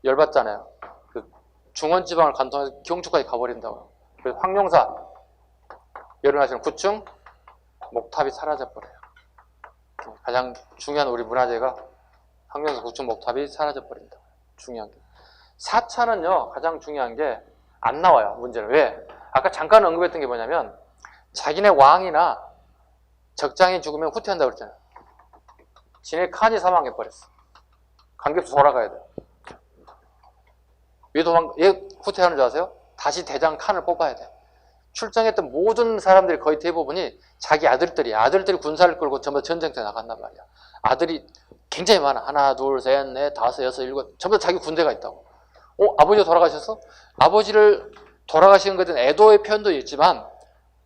열받잖아요. 그 중원지방을 간통해서 경주까지 가버린다고요. 그래서 황룡사 열어나시는 구층 목탑이 사라져버려요. 가장 중요한 우리 문화재가 항명사 국중 목탑이 사라져버린다. 중요한 게. 4차는요, 가장 중요한 게 안 나와요, 문제는. 왜? 아까 잠깐 언급했던 게 뭐냐면, 자기네 왕이나 적장이 죽으면 후퇴한다고 그랬잖아요. 지네 칸이 사망해버렸어. 관객수 돌아가야 돼요. 얘 후퇴하는 줄 아세요? 다시 대장 칸을 뽑아야 돼. 출정했던 모든 사람들이 거의 대부분이 자기 아들들이 군사를 끌고 전부 전쟁터에 나간단 말이야. 아들이 굉장히 많아. 하나, 둘, 셋, 넷, 다섯, 여섯, 일곱. 전부 다 자기 군대가 있다고. 아버지가 돌아가셨어? 아버지를 돌아가시는 것은 애도의 표현도 있지만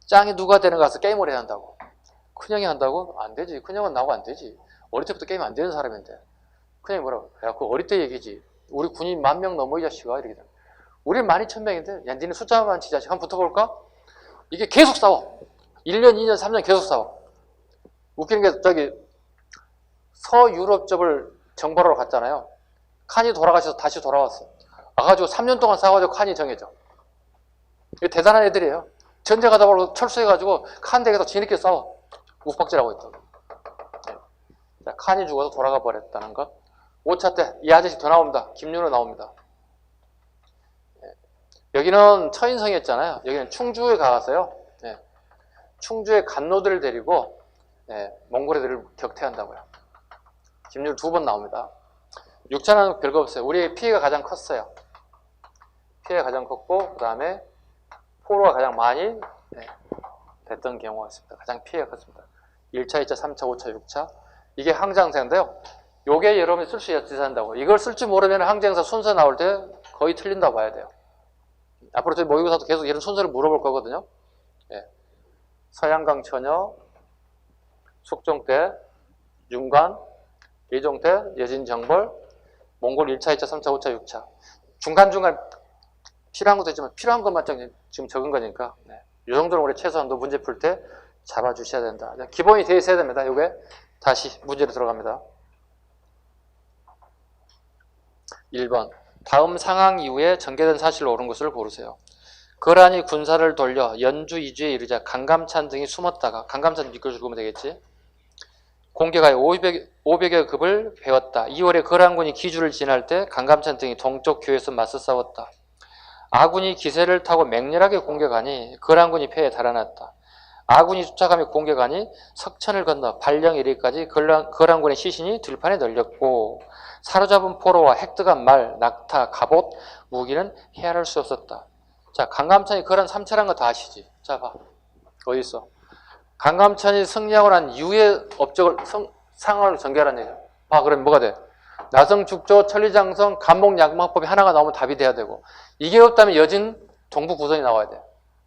짱이 누가 되는 가서 게임을 해야 한다고. 큰형이 한다고? 안 되지. 큰형은 나하고 안 되지. 어릴 때부터 게임 안 되는 사람인데. 큰형이 뭐라고? 야, 그거 어릴 때 얘기지. 우리 군인 10,000명 넘어 이 자식아. 이렇게 돼. 우리 12,000명인데 야, 니네 숫자만 치자. 한번 붙어볼까? 이게 계속 싸워. 1년, 2년, 3년 계속 싸워. 웃기는 게 저기 서유럽적을 정벌하러 갔잖아요. 칸이 돌아가셔서 다시 돌아왔어. 와가지고 3년 동안 싸워가지고 칸이 정해져. 이게 대단한 애들이에요. 전쟁하다 보고 철수해가지고 칸 댁에서 지네끼리 싸워. 욱박질하고 있다고. 네. 자, 칸이 죽어서 돌아가 버렸다는 것. 5차 때 이 아저씨 더 나옵니다. 김윤호 나옵니다. 네. 여기는 처인성이었잖아요. 여기는 충주에 가서요. 네. 충주의 간노들을 데리고 몽골 애들을 격퇴한다고요. 김윤호 2번 나옵니다. 6차는 별거 없어요. 우리의 피해가 가장 컸어요. 피해가 가장 컸고 그 다음에 포로가 가장 많이 됐던 경우가 있습니다. 가장 피해가 컸습니다. 1차, 2차, 3차, 5차, 6차. 이게 항쟁사인데요. 요게 여러분이 쓸 수 있한다고. 이걸 쓸 줄 모르면 항쟁사 순서 나올 때 거의 틀린다고 봐야 돼요. 앞으로 저희 모의고사도 계속 이런 순서를 물어볼 거거든요. 예. 서양강 처녀, 숙종 때, 윤관, 예종 때, 여진 정벌, 몽골 1차, 2차, 3차, 5차, 6차. 중간중간 필요한 것도 있지만 필요한 것만 지금 적은 거니까 이 정도는 우리 최소한도 문제 풀 때 잡아주셔야 된다. 기본이 되어 있어야 됩니다. 이게 다시 문제로 들어갑니다. 1번. 다음 상황 이후에 전개된 사실로 옳은 것을 고르세요. 거란이 군사를 돌려 연주 이주에 이르자 강감찬 등이 숨었다가 강감찬 믿고 죽으면 되겠지. 공격하여 500여 급을 배웠다. 2월에 거란군이 기주를 지날 때 강감찬 등이 동쪽 교에서 맞서 싸웠다. 아군이 기세를 타고 맹렬하게 공격하니 거란군이 패에 달아났다. 아군이 쫓아가며 공격하니 석천을 건너 발령 1일까지 거란군의 시신이 들판에 널렸고 사로잡은 포로와 획득한 말, 낙타, 갑옷, 무기는 헤아릴 수 없었다. 자, 강감찬이 거란 3차란 거 다 아시지? 자, 봐. 어디 있어? 강감찬이 승리하고 난 이후의 상황을 전개하라는 얘기야. 봐, 그럼 뭐가 돼? 나성, 죽조, 천리장성, 간목, 양막법이 하나가 나오면 답이 돼야 되고 이게 없다면 여진, 동부, 구선이 나와야 돼.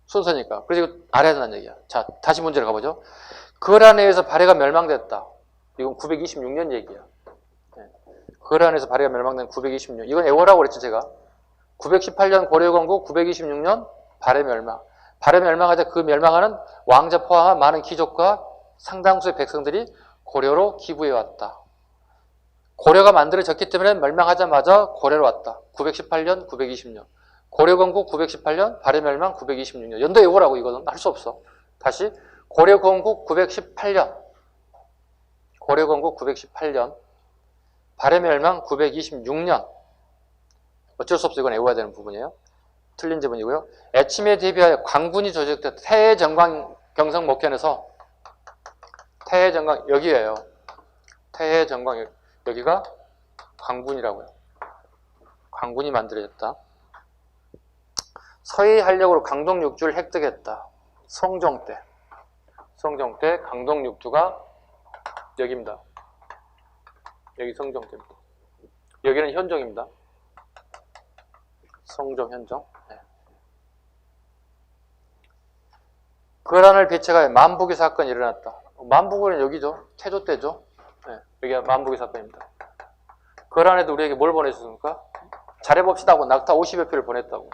순서니까. 그래서 알아야 된다는 얘기야. 자, 다시 문제를 가보죠. 거란에 의해서 발해가 멸망됐다. 이건 926년 얘기야. 거란에서 발해가 멸망된 926년. 이건 애월하고 그랬지, 제가. 918년 고려건국, 926년 발해 멸망. 발해 멸망하자 그 멸망하는 왕자 포함한 많은 귀족과 상당수의 백성들이 고려로 기부해왔다. 고려가 만들어졌기 때문에 멸망하자마자 고려로 왔다. 918년, 920년. 고려건국 918년, 발해멸망 926년. 연도 외우라고 이거는 할 수 없어. 다시 고려건국 918년, 고려건국 918년, 발해멸망 926년. 어쩔 수 없어. 이건 외워야 되는 부분이에요. 틀린 지문이고요. 애침에 대비하여 광군이 조직된 태해정광 목현에서 태해정광 여기에요. 태해정광 여기가 광군이라고요. 광군이 만들어졌다. 서해 한력으로 강동 6주를 획득했다. 성종 때. 성종 때 강동 6주가 여기입니다. 여기 성종 때입니다. 여기는 현종입니다. 성종, 현종. 네. 거란을 배척하여 만부기 사건이 일어났다. 만부기는 여기죠. 태조 때죠. 네. 여기가 만부기 사건입니다. 거란에도 우리에게 뭘 보내줬습니까? 잘해봅시다 하고 낙타 50여 표를 보냈다고.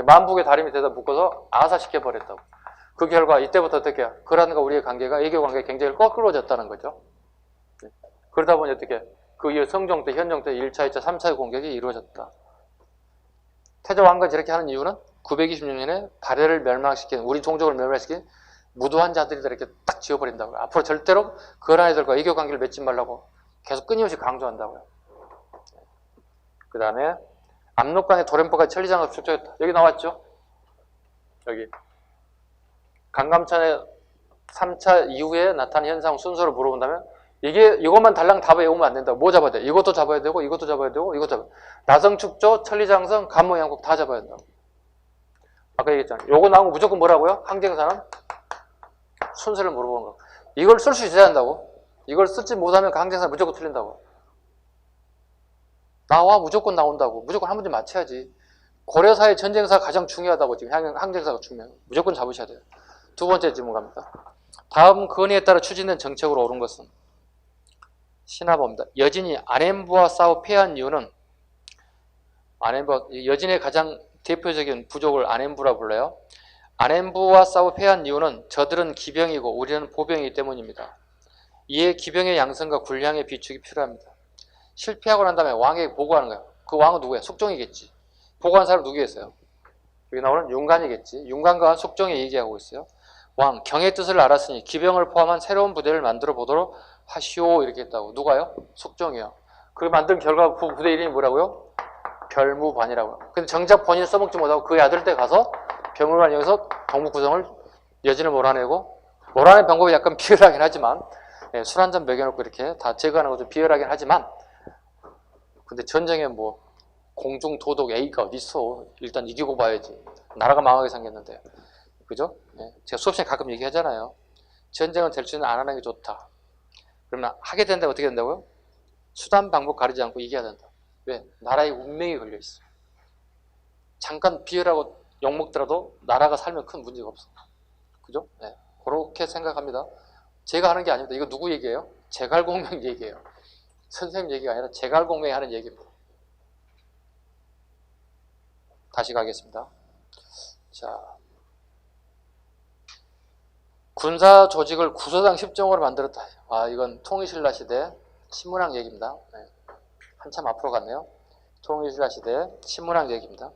만북의 다리 밑에다 묶어서 아사시켜버렸다고. 그 결과 이때부터 어떻게 거란과 우리의 관계가 외교 관계가 굉장히 거꾸로졌다는 거죠. 네. 그러다 보니 어떻게 그 이후 성종 때, 현종 때 1차, 2차, 3차의 공격이 이루어졌다. 태조 왕건이 이렇게 하는 이유는 926년에 발해를 멸망시킨 우리 종족을 멸망시킨 무도한 자들이다 이렇게 딱 지어버린다고요. 앞으로 절대로 그런 아이들과 애교 관계를 맺지 말라고 계속 끊임없이 강조한다고요. 그 다음에 압록강의 도련보가 천리장을 축적했다. 여기 나왔죠? 여기 강감찬의 3차 이후에 나타난 현상 순서를 물어본다면 이것만 달랑 답을 외우면 안 된다고. 뭐 잡아야 돼? 이것도 잡아야 되고 이것도 잡아야 되고 이것도 잡아야 돼. 나성축조, 천리장성, 간모양국 다 잡아야 된다고. 아까 얘기했잖아요. 요거 나오면 무조건 뭐라고요? 항쟁사는 순서를 물어보는 거. 이걸 쓸 수 있어야 한다고. 이걸 쓰지 못하면 그 항쟁사는 무조건 틀린다고. 나와 무조건 나온다고. 무조건 한 문제 맞춰야지. 고려사의 전쟁사가 가장 중요하다고 지금 항쟁사가 중요해요. 무조건 잡으셔야 돼요. 두 번째 질문 갑니다. 다음 건의에 따라 추진된 정책으로 옳은 것은 신화범입니다. 여진이 아넨부와 싸워 패한 이유는 여진의 가장 대표적인 부족을 아넨부라 불러요. 아넨부와 싸워 패한 이유는 저들은 기병이고 우리는 보병이기 때문입니다. 이에 기병의 양성과 군량의 비축이 필요합니다. 실패하고 난 다음에 왕에게 보고하는 거예요. 그 왕은 누구야? 숙종이겠지. 보고한 사람 누구겠어요? 여기 나오는 윤관이겠지. 윤관과 숙종이 얘기하고 있어요. 왕, 경의 뜻을 알았으니 기병을 포함한 새로운 부대를 만들어 보도록 하시오 이렇게 했다고. 누가요? 숙종이요. 그 만든 결과 부대 이름이 뭐라고요? 별무반이라고요. 근데 정작 본인이 써먹지 못하고 그 아들 때 가서 별무반 여기서 동북구성을 여진을 몰아내고 몰아낸 방법이 약간 비열하긴 하지만 술 한잔 먹여놓고 이렇게 다 제거하는 것도 비열하긴 하지만 근데 전쟁에 뭐 공중 도덕 A가 어디 있어. 일단 이기고 봐야지. 나라가 망하게 생겼는데. 그죠? 제가 수업 시간에 가끔 얘기하잖아요. 전쟁은 될 수 있는 안 하는 게 좋다. 그러면 하게 된다면 어떻게 된다고요? 수단 방법 가리지 않고 이겨야 된다. 왜? 나라의 운명이 걸려 있어. 잠깐 비열하고 욕먹더라도 나라가 살면 큰 문제가 없어. 그죠? 네. 그렇게 생각합니다. 제가 하는 게 아닙니다. 이거 누구 얘기예요? 제갈공명 얘기예요. 선생님 얘기가 아니라 제갈공명이 하는 얘기입니다. 다시 가겠습니다. 자, 군사 조직을 구소장 10종으로 만들었다. 아, 이건 통일신라 시대 신문학 얘기입니다. 네. 한참 앞으로 갔네요. 통일신라 시대 신문학 얘기입니다.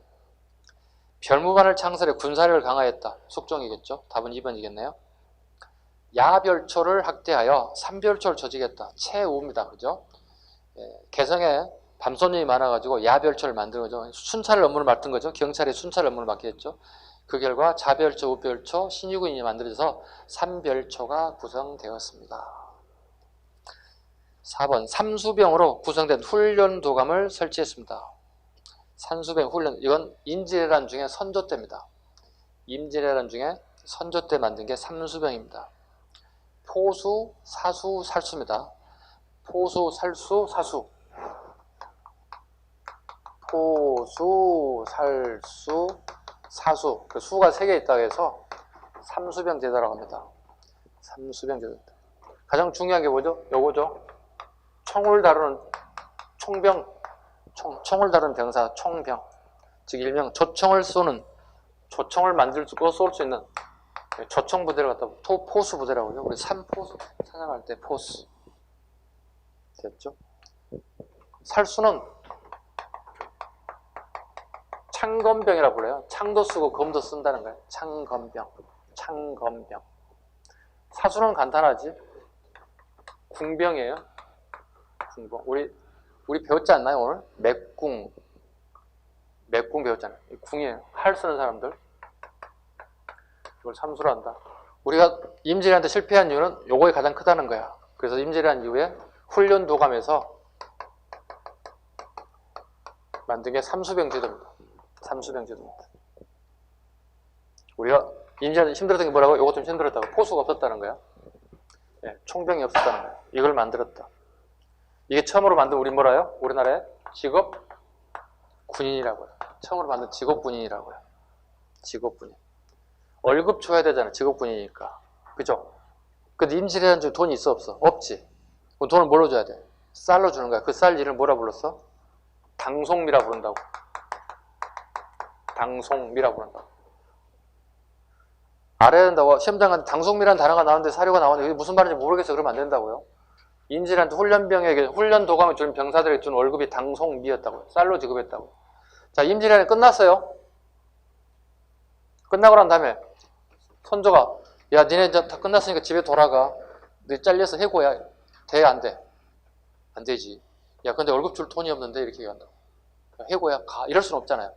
별무반을 창설해 군사력을 강화했다. 숙종이겠죠. 답은 2번이겠네요. 야별초를 학대하여 삼별초를 조직했다. 최우입니다. 그죠? 개성에 밤손님이 많아가지고 야별초를 만든 거죠. 순찰 업무를 맡은 거죠. 경찰이 순찰 업무를 맡게 했죠. 그 결과 자별초, 우별초, 신유군이 만들어져서 삼별초가 구성되었습니다. 4번 삼수병으로 구성된 훈련도감을 설치했습니다. 산수병 훈련, 이건 임진왜란 중에 선조 때입니다. 임진왜란 중에 선조 때 만든 게 삼수병입니다. 포수, 사수, 살수입니다. 포수, 살수, 사수. 포수, 살수, 사수. 그 수가 3개 있다고 해서 삼수병 제도라고 합니다. 삼수병 제도. 가장 중요한 게 뭐죠? 요거죠. 총을 다루는 총병, 총을 다루는 병사, 총병. 즉 일명 조총을 쏘는, 조총을 만들고 쏠 수 있는 조총 부대를 갖다 포수 부대라고 하죠. 우리 삼포수 사냥할 때 포수. 됐죠? 살수는 창검병이라고 불러요. 창도 쓰고 검도 쓴다는 거예요. 창검병. 창검병. 사수는 간단하지. 궁병이에요. 궁병. 우리 배웠지 않나요, 오늘? 맥궁. 맥궁 배웠잖아요. 궁이에요. 활 쓰는 사람들. 이걸 삼수로 한다. 우리가 임진왜란한테 실패한 이유는 요거에 가장 크다는 거야. 그래서 임진왜란 이후에 훈련 도감에서 만든 게 삼수병 제도입니다. 삼수병 제도입니다. 우리가 임진왜란 힘들었던 게 뭐라고? 요거 좀 힘들었다고. 포수가 없었다는 거야. 네, 총병이 없었다는 거야. 이걸 만들었다. 이게 처음으로 만든 우리 뭐라요? 우리나라의 직업 군인이라고요. 처음으로 만든 직업 군인이라고요. 직업 군인. 월급 줘야 되잖아. 직업 군인이니까. 그죠? 근데 임진왜란 중에 돈이 있어 없어? 없지. 그럼 돈을 뭘로 줘야 돼? 쌀로 주는 거야. 그 쌀 이름을 뭐라 불렀어? 당송미라 부른다고. 당송미라 부른다고. 알아야 된다고. 시험장한테 당송미라는 단어가 나오는데 사료가 나오는데 이게 무슨 말인지 모르겠어. 그러면 안 된다고요. 임진왜란 훈련병에게 훈련 도감을 준 병사들에게 준 월급이 당송미였다고. 쌀로 지급했다고. 자, 임진왜란이 끝났어요. 끝나고 난 다음에 선조가 야, 니네 이제 다 끝났으니까 집에 돌아가. 너 잘려서 해고야. 돼, 안 돼? 안 되지. 야, 근데 월급 줄 돈이 없는데 이렇게 얘기한다고. 해고야, 가. 이럴 수는 없잖아요.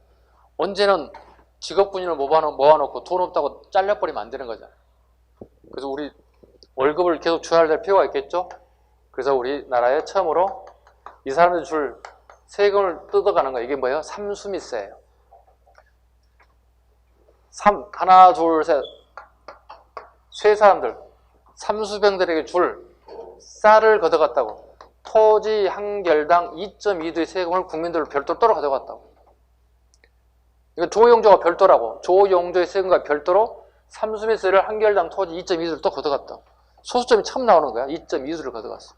언제는 직업군인을 모아놓고 돈 없다고 잘려버리면 안 되는 거잖아요. 그래서 우리 월급을 계속 줘야 될 필요가 있겠죠? 그래서 우리나라에 처음으로 이 사람들 줄 세금을 뜯어가는 거예요. 이게 뭐예요? 삼수미세예요. 하나, 둘, 셋. 세 사람들, 삼수병들에게 줄 쌀을 걷어갔다고. 토지 한 결당 2.2도의 세금을 국민들로 별도로 가져갔다고. 이건 조용조가 별도라고. 조용조의 세금과 별도로 삼수미세를 한 결당 토지 2.2도를 또 걷어갔다고. 소수점이 처음 나오는 거야. 2.2도를 걷어갔어.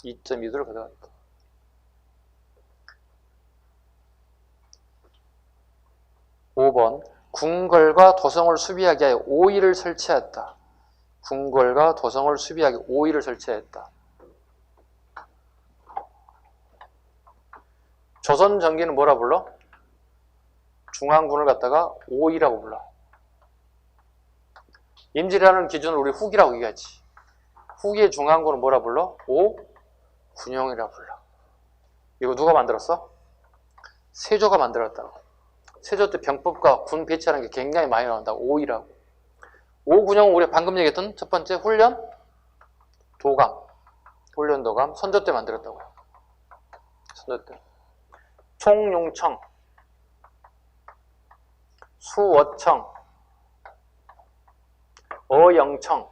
2.2도를 걷어갔다. (5번) 궁궐과 도성을 수비하기 위하여 오일을 설치하였다. 궁궐과 도성을 수비하기 오일을 설치하였다. 조선 전기는 뭐라 불러? 중앙군을 갖다가 오이라고 불러. 임진왜란을 기준으로 우리 후기라고 얘기하지. 후기의 중앙군은 뭐라 불러? 오군용이라고 불러. 이거 누가 만들었어? 세조가 만들었다고. 세조 때 병법과 군 배치하는 게 굉장히 많이 나온다고. 오이라고. 오군용은 우리가 방금 얘기했던 첫 번째 훈련, 도감. 훈련, 도감. 선조 때 만들었다고요. 선조 때. 총융청, 수어청, 어영청,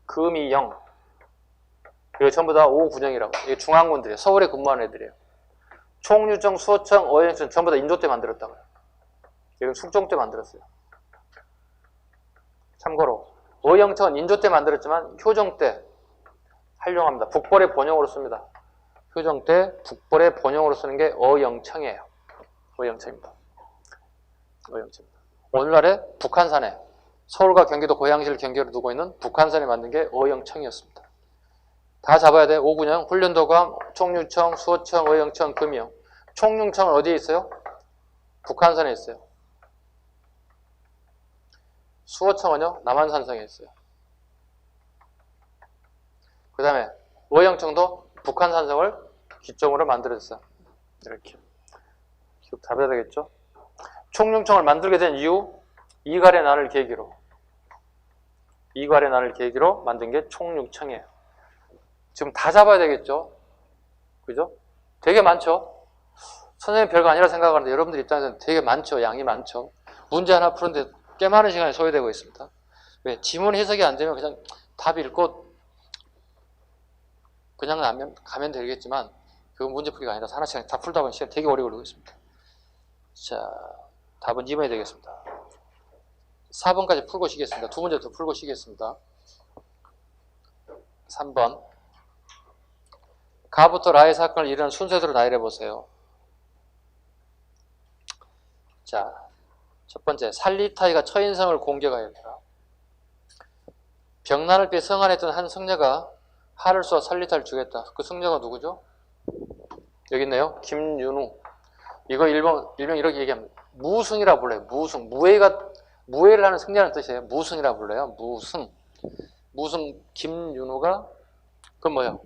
금이영. 이거 전부 다 오군영이라고. 이게 중앙군들이에요. 서울에 근무하는 애들이에요. 총유청, 수어청, 어영청 전부 다 인조 때 만들었다고요. 이건 숙종 때 만들었어요. 참고로 어영청은 인조 때 만들었지만 효종 때 활용합니다. 북벌의 본용으로 씁니다. 효종 때 북벌의 본용으로 쓰는 게 어영청이에요. 어영청입니다. 어영청입니다. 오늘날의 북한산에 서울과 경기도 고양시를 경계로 두고 있는 북한산에 만든 게 어영청이었습니다. 다 잡아야 돼. 오군영, 훈련도감, 총유청, 수어청, 어영청, 금이영. 총융청은 어디에 있어요? 북한산에 있어요. 수어청은요, 남한산성에 있어요. 그 다음에 어영청도 북한산성을 기점으로 만들어졌어요. 이렇게. 기억 잡아야 되겠죠? 총융청을 만들게 된 이유, 이갈의 난을 계기로. 이갈의 난을 계기로 만든 게 총융청이에요. 지금 다 잡아야 되겠죠? 그죠? 되게 많죠? 선생님 별거 아니라 생각하는데 여러분들 입장에서는 되게 많죠? 양이 많죠? 문제 하나 푸는데 꽤 많은 시간이 소요되고 있습니다. 왜? 지문 해석이 안 되면 그냥 답 읽고 그냥 가면 되겠지만 그 문제 풀기가 아니라 하나씩 다 풀다 보면 시간 되게 오래 걸리고 있습니다. 자, 답은 2번이 되겠습니다. 4번까지 풀고 쉬겠습니다. 두 문제 더 풀고 쉬겠습니다. 3번. 가부터 라의 사건을 일어난 순서대로 나열해 보세요. 자, 첫 번째, 살리타이가 처인성을 공격하였다. 병난을 피해 성안했던 한 승려가 활을 쏘아 살리타를 죽였다. 그 승려가 누구죠? 여기 있네요. 김윤우. 이거 일명 이렇게 얘기합니다. 무승이라 불러요. 무승. 무해를 하는 승려라는 뜻이에요. 무승이라 불러요. 무승. 무승 김윤우가 그건 뭐예요?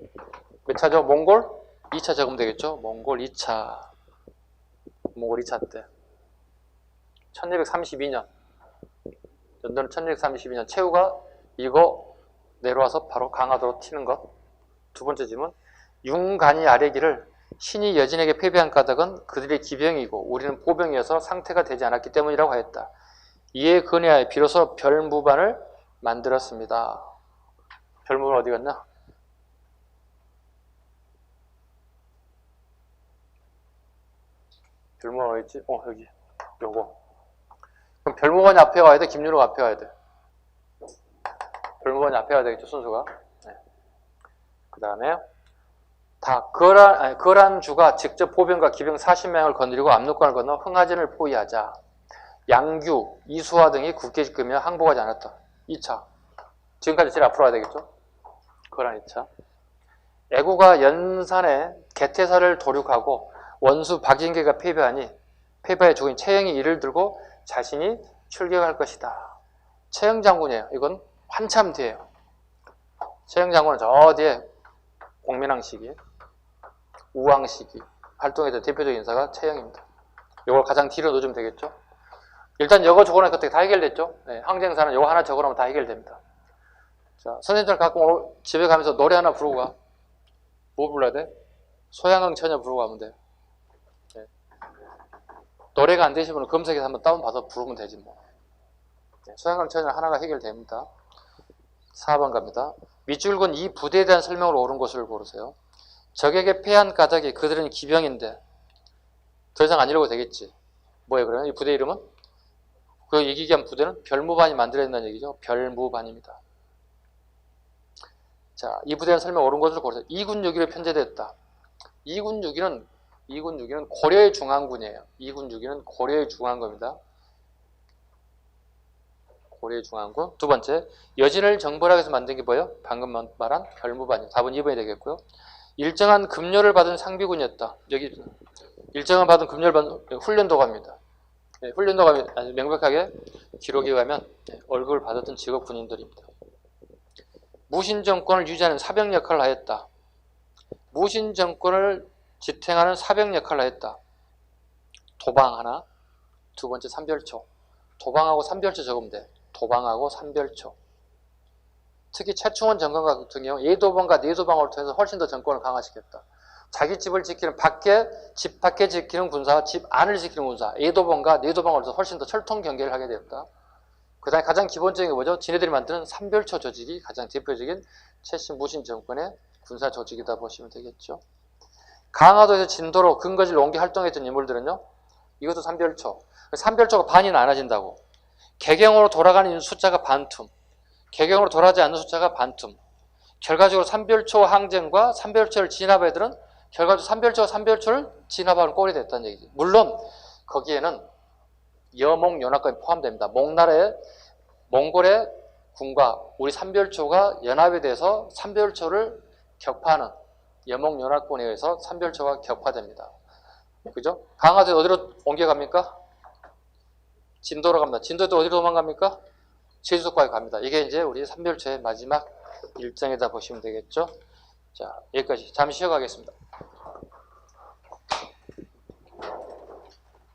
몇 차죠? 몽골? 2차 적으면 되겠죠? 몽골 2차. 몽골 2차 때. 1232년. 연도는 1232년. 최후가 이거 내려와서 바로 강화도로 튀는 것. 두 번째 질문. 융간이 아래기를 신이 여진에게 패배한 까닭은 그들의 기병이고 우리는 보병이어서 상태가 되지 않았기 때문이라고 하였다. 이에 근해하여 비로소 별무반을 만들었습니다. 별무반 어디 갔나? 별무반 어디 있지? 여기. 요거. 그럼 별무반이 앞에 와야 돼? 김윤호가 앞에 와야 돼? 별무반이 앞에 와야 되겠죠, 순수가. 네. 그 다음에 거란주가 직접 보병과 기병 40명을 거느리고 압록강을 건너 흥하진을 포위하자 양규, 이수화 등이 굳게 지키며 항복하지 않았다. 2차. 지금까지 제일 앞으로 와야 되겠죠? 거란 2차. 애구가 연산에 개태사를 도륙하고 원수 박인계가 패배하니 패배에 죽은 최영이 이를 들고 자신이 출격할 것이다. 최영 장군이에요. 이건 한참 뒤에요. 최영 장군은 저 뒤에 공민왕 시기, 우왕 시기 활동했던 대표적인 인사가 최영입니다. 이걸 가장 뒤로 넣어주면 되겠죠. 일단 이거 적어놓으면 그때 다 해결됐죠. 네, 항쟁사는 이거 하나 적어놓으면 다 해결됩니다. 자, 선생님들 갖고 집에 가면서 노래 하나 부르고 가. 뭐 불러야 돼? 소양강 처녀 부르고 가면 돼요. 네. 노래가 안 되시면 검색해서 한번 다운받아서 부르면 되지 뭐. 네, 소양강 처녀 하나가 해결됩니다. 4번 갑니다. 밑줄근 이 부대에 대한 설명으로 옳은 것을 고르세요. 적에게 패한 까닭이 그들은 기병인데 더 이상 안 읽어도 되겠지. 뭐예요 그러면? 이 부대 이름은? 그 얘기한 부대는 별무반이 만들어낸다는 얘기죠. 별무반입니다. 자, 이 부대는 설명 옳은 것을 고르세요. 2군 6기로 편제됐다. 2군 6기는 고려의 중앙군이에요. 2군 6기는 고려의 중앙군입니다. 고려의 중앙군. 두 번째, 여진을 정벌하기 위해서 만든 게 뭐예요? 방금 말한 별무반이요. 답은 2번이 되겠고요. 일정한 급료를 받은 상비군이었다. 여기 일정한 받은 급료를 받은 훈련도가입니다. 네, 훈련도가 아주 명백하게 기록에 의하면 월급을 받았던 직업 군인들입니다. 무신정권을 유지하는 사병 역할을 하였다. 무신정권을 지탱하는 사병 역할을 하였다. 도방 하나, 두 번째 삼별초. 도방하고 삼별초 적으면 돼. 도방하고 삼별초. 특히 최충원 장관 같은 경우 예도방과 내도방을 통해서 훨씬 더 정권을 강화시켰다. 자기 집을 지키는 집 밖에 지키는 군사와 집 안을 지키는 군사, 예도방과 내도방을 통해서 훨씬 더 철통 경계를 하게 되었다. 그 다음에 가장 기본적인 게 뭐죠? 지네들이 만드는 삼별초 조직이 가장 대표적인 최신 무신 정권의 군사 조직이다 보시면 되겠죠. 강화도에서 진도로 근거지를 옮겨 활동했던 인물들은요, 이것도 삼별초. 삼별초가 반이 나눠진다고. 개경으로 돌아가는 숫자가 반툼, 개경으로 돌아가지 않는 숫자가 반툼. 결과적으로 삼별초 항쟁과 삼별초를 진압한 애들은 결과적으로 삼별초와 삼별초를 진압하는 꼴이 됐다는 얘기죠. 물론 거기에는 여몽 연합군이 포함됩니다. 몽골의 군과 우리 삼별초가 연합에 대해서 삼별초를 격파하는 여몽 연합군에 의해서 삼별초가 격파됩니다. 그죠? 강화도 어디로 옮겨갑니까? 진도로 갑니다. 진도도 어디로 도망갑니까? 제주도까지 갑니다. 이게 이제 우리 삼별초의 마지막 일정이다 보시면 되겠죠? 자, 여기까지 잠시 쉬어가겠습니다.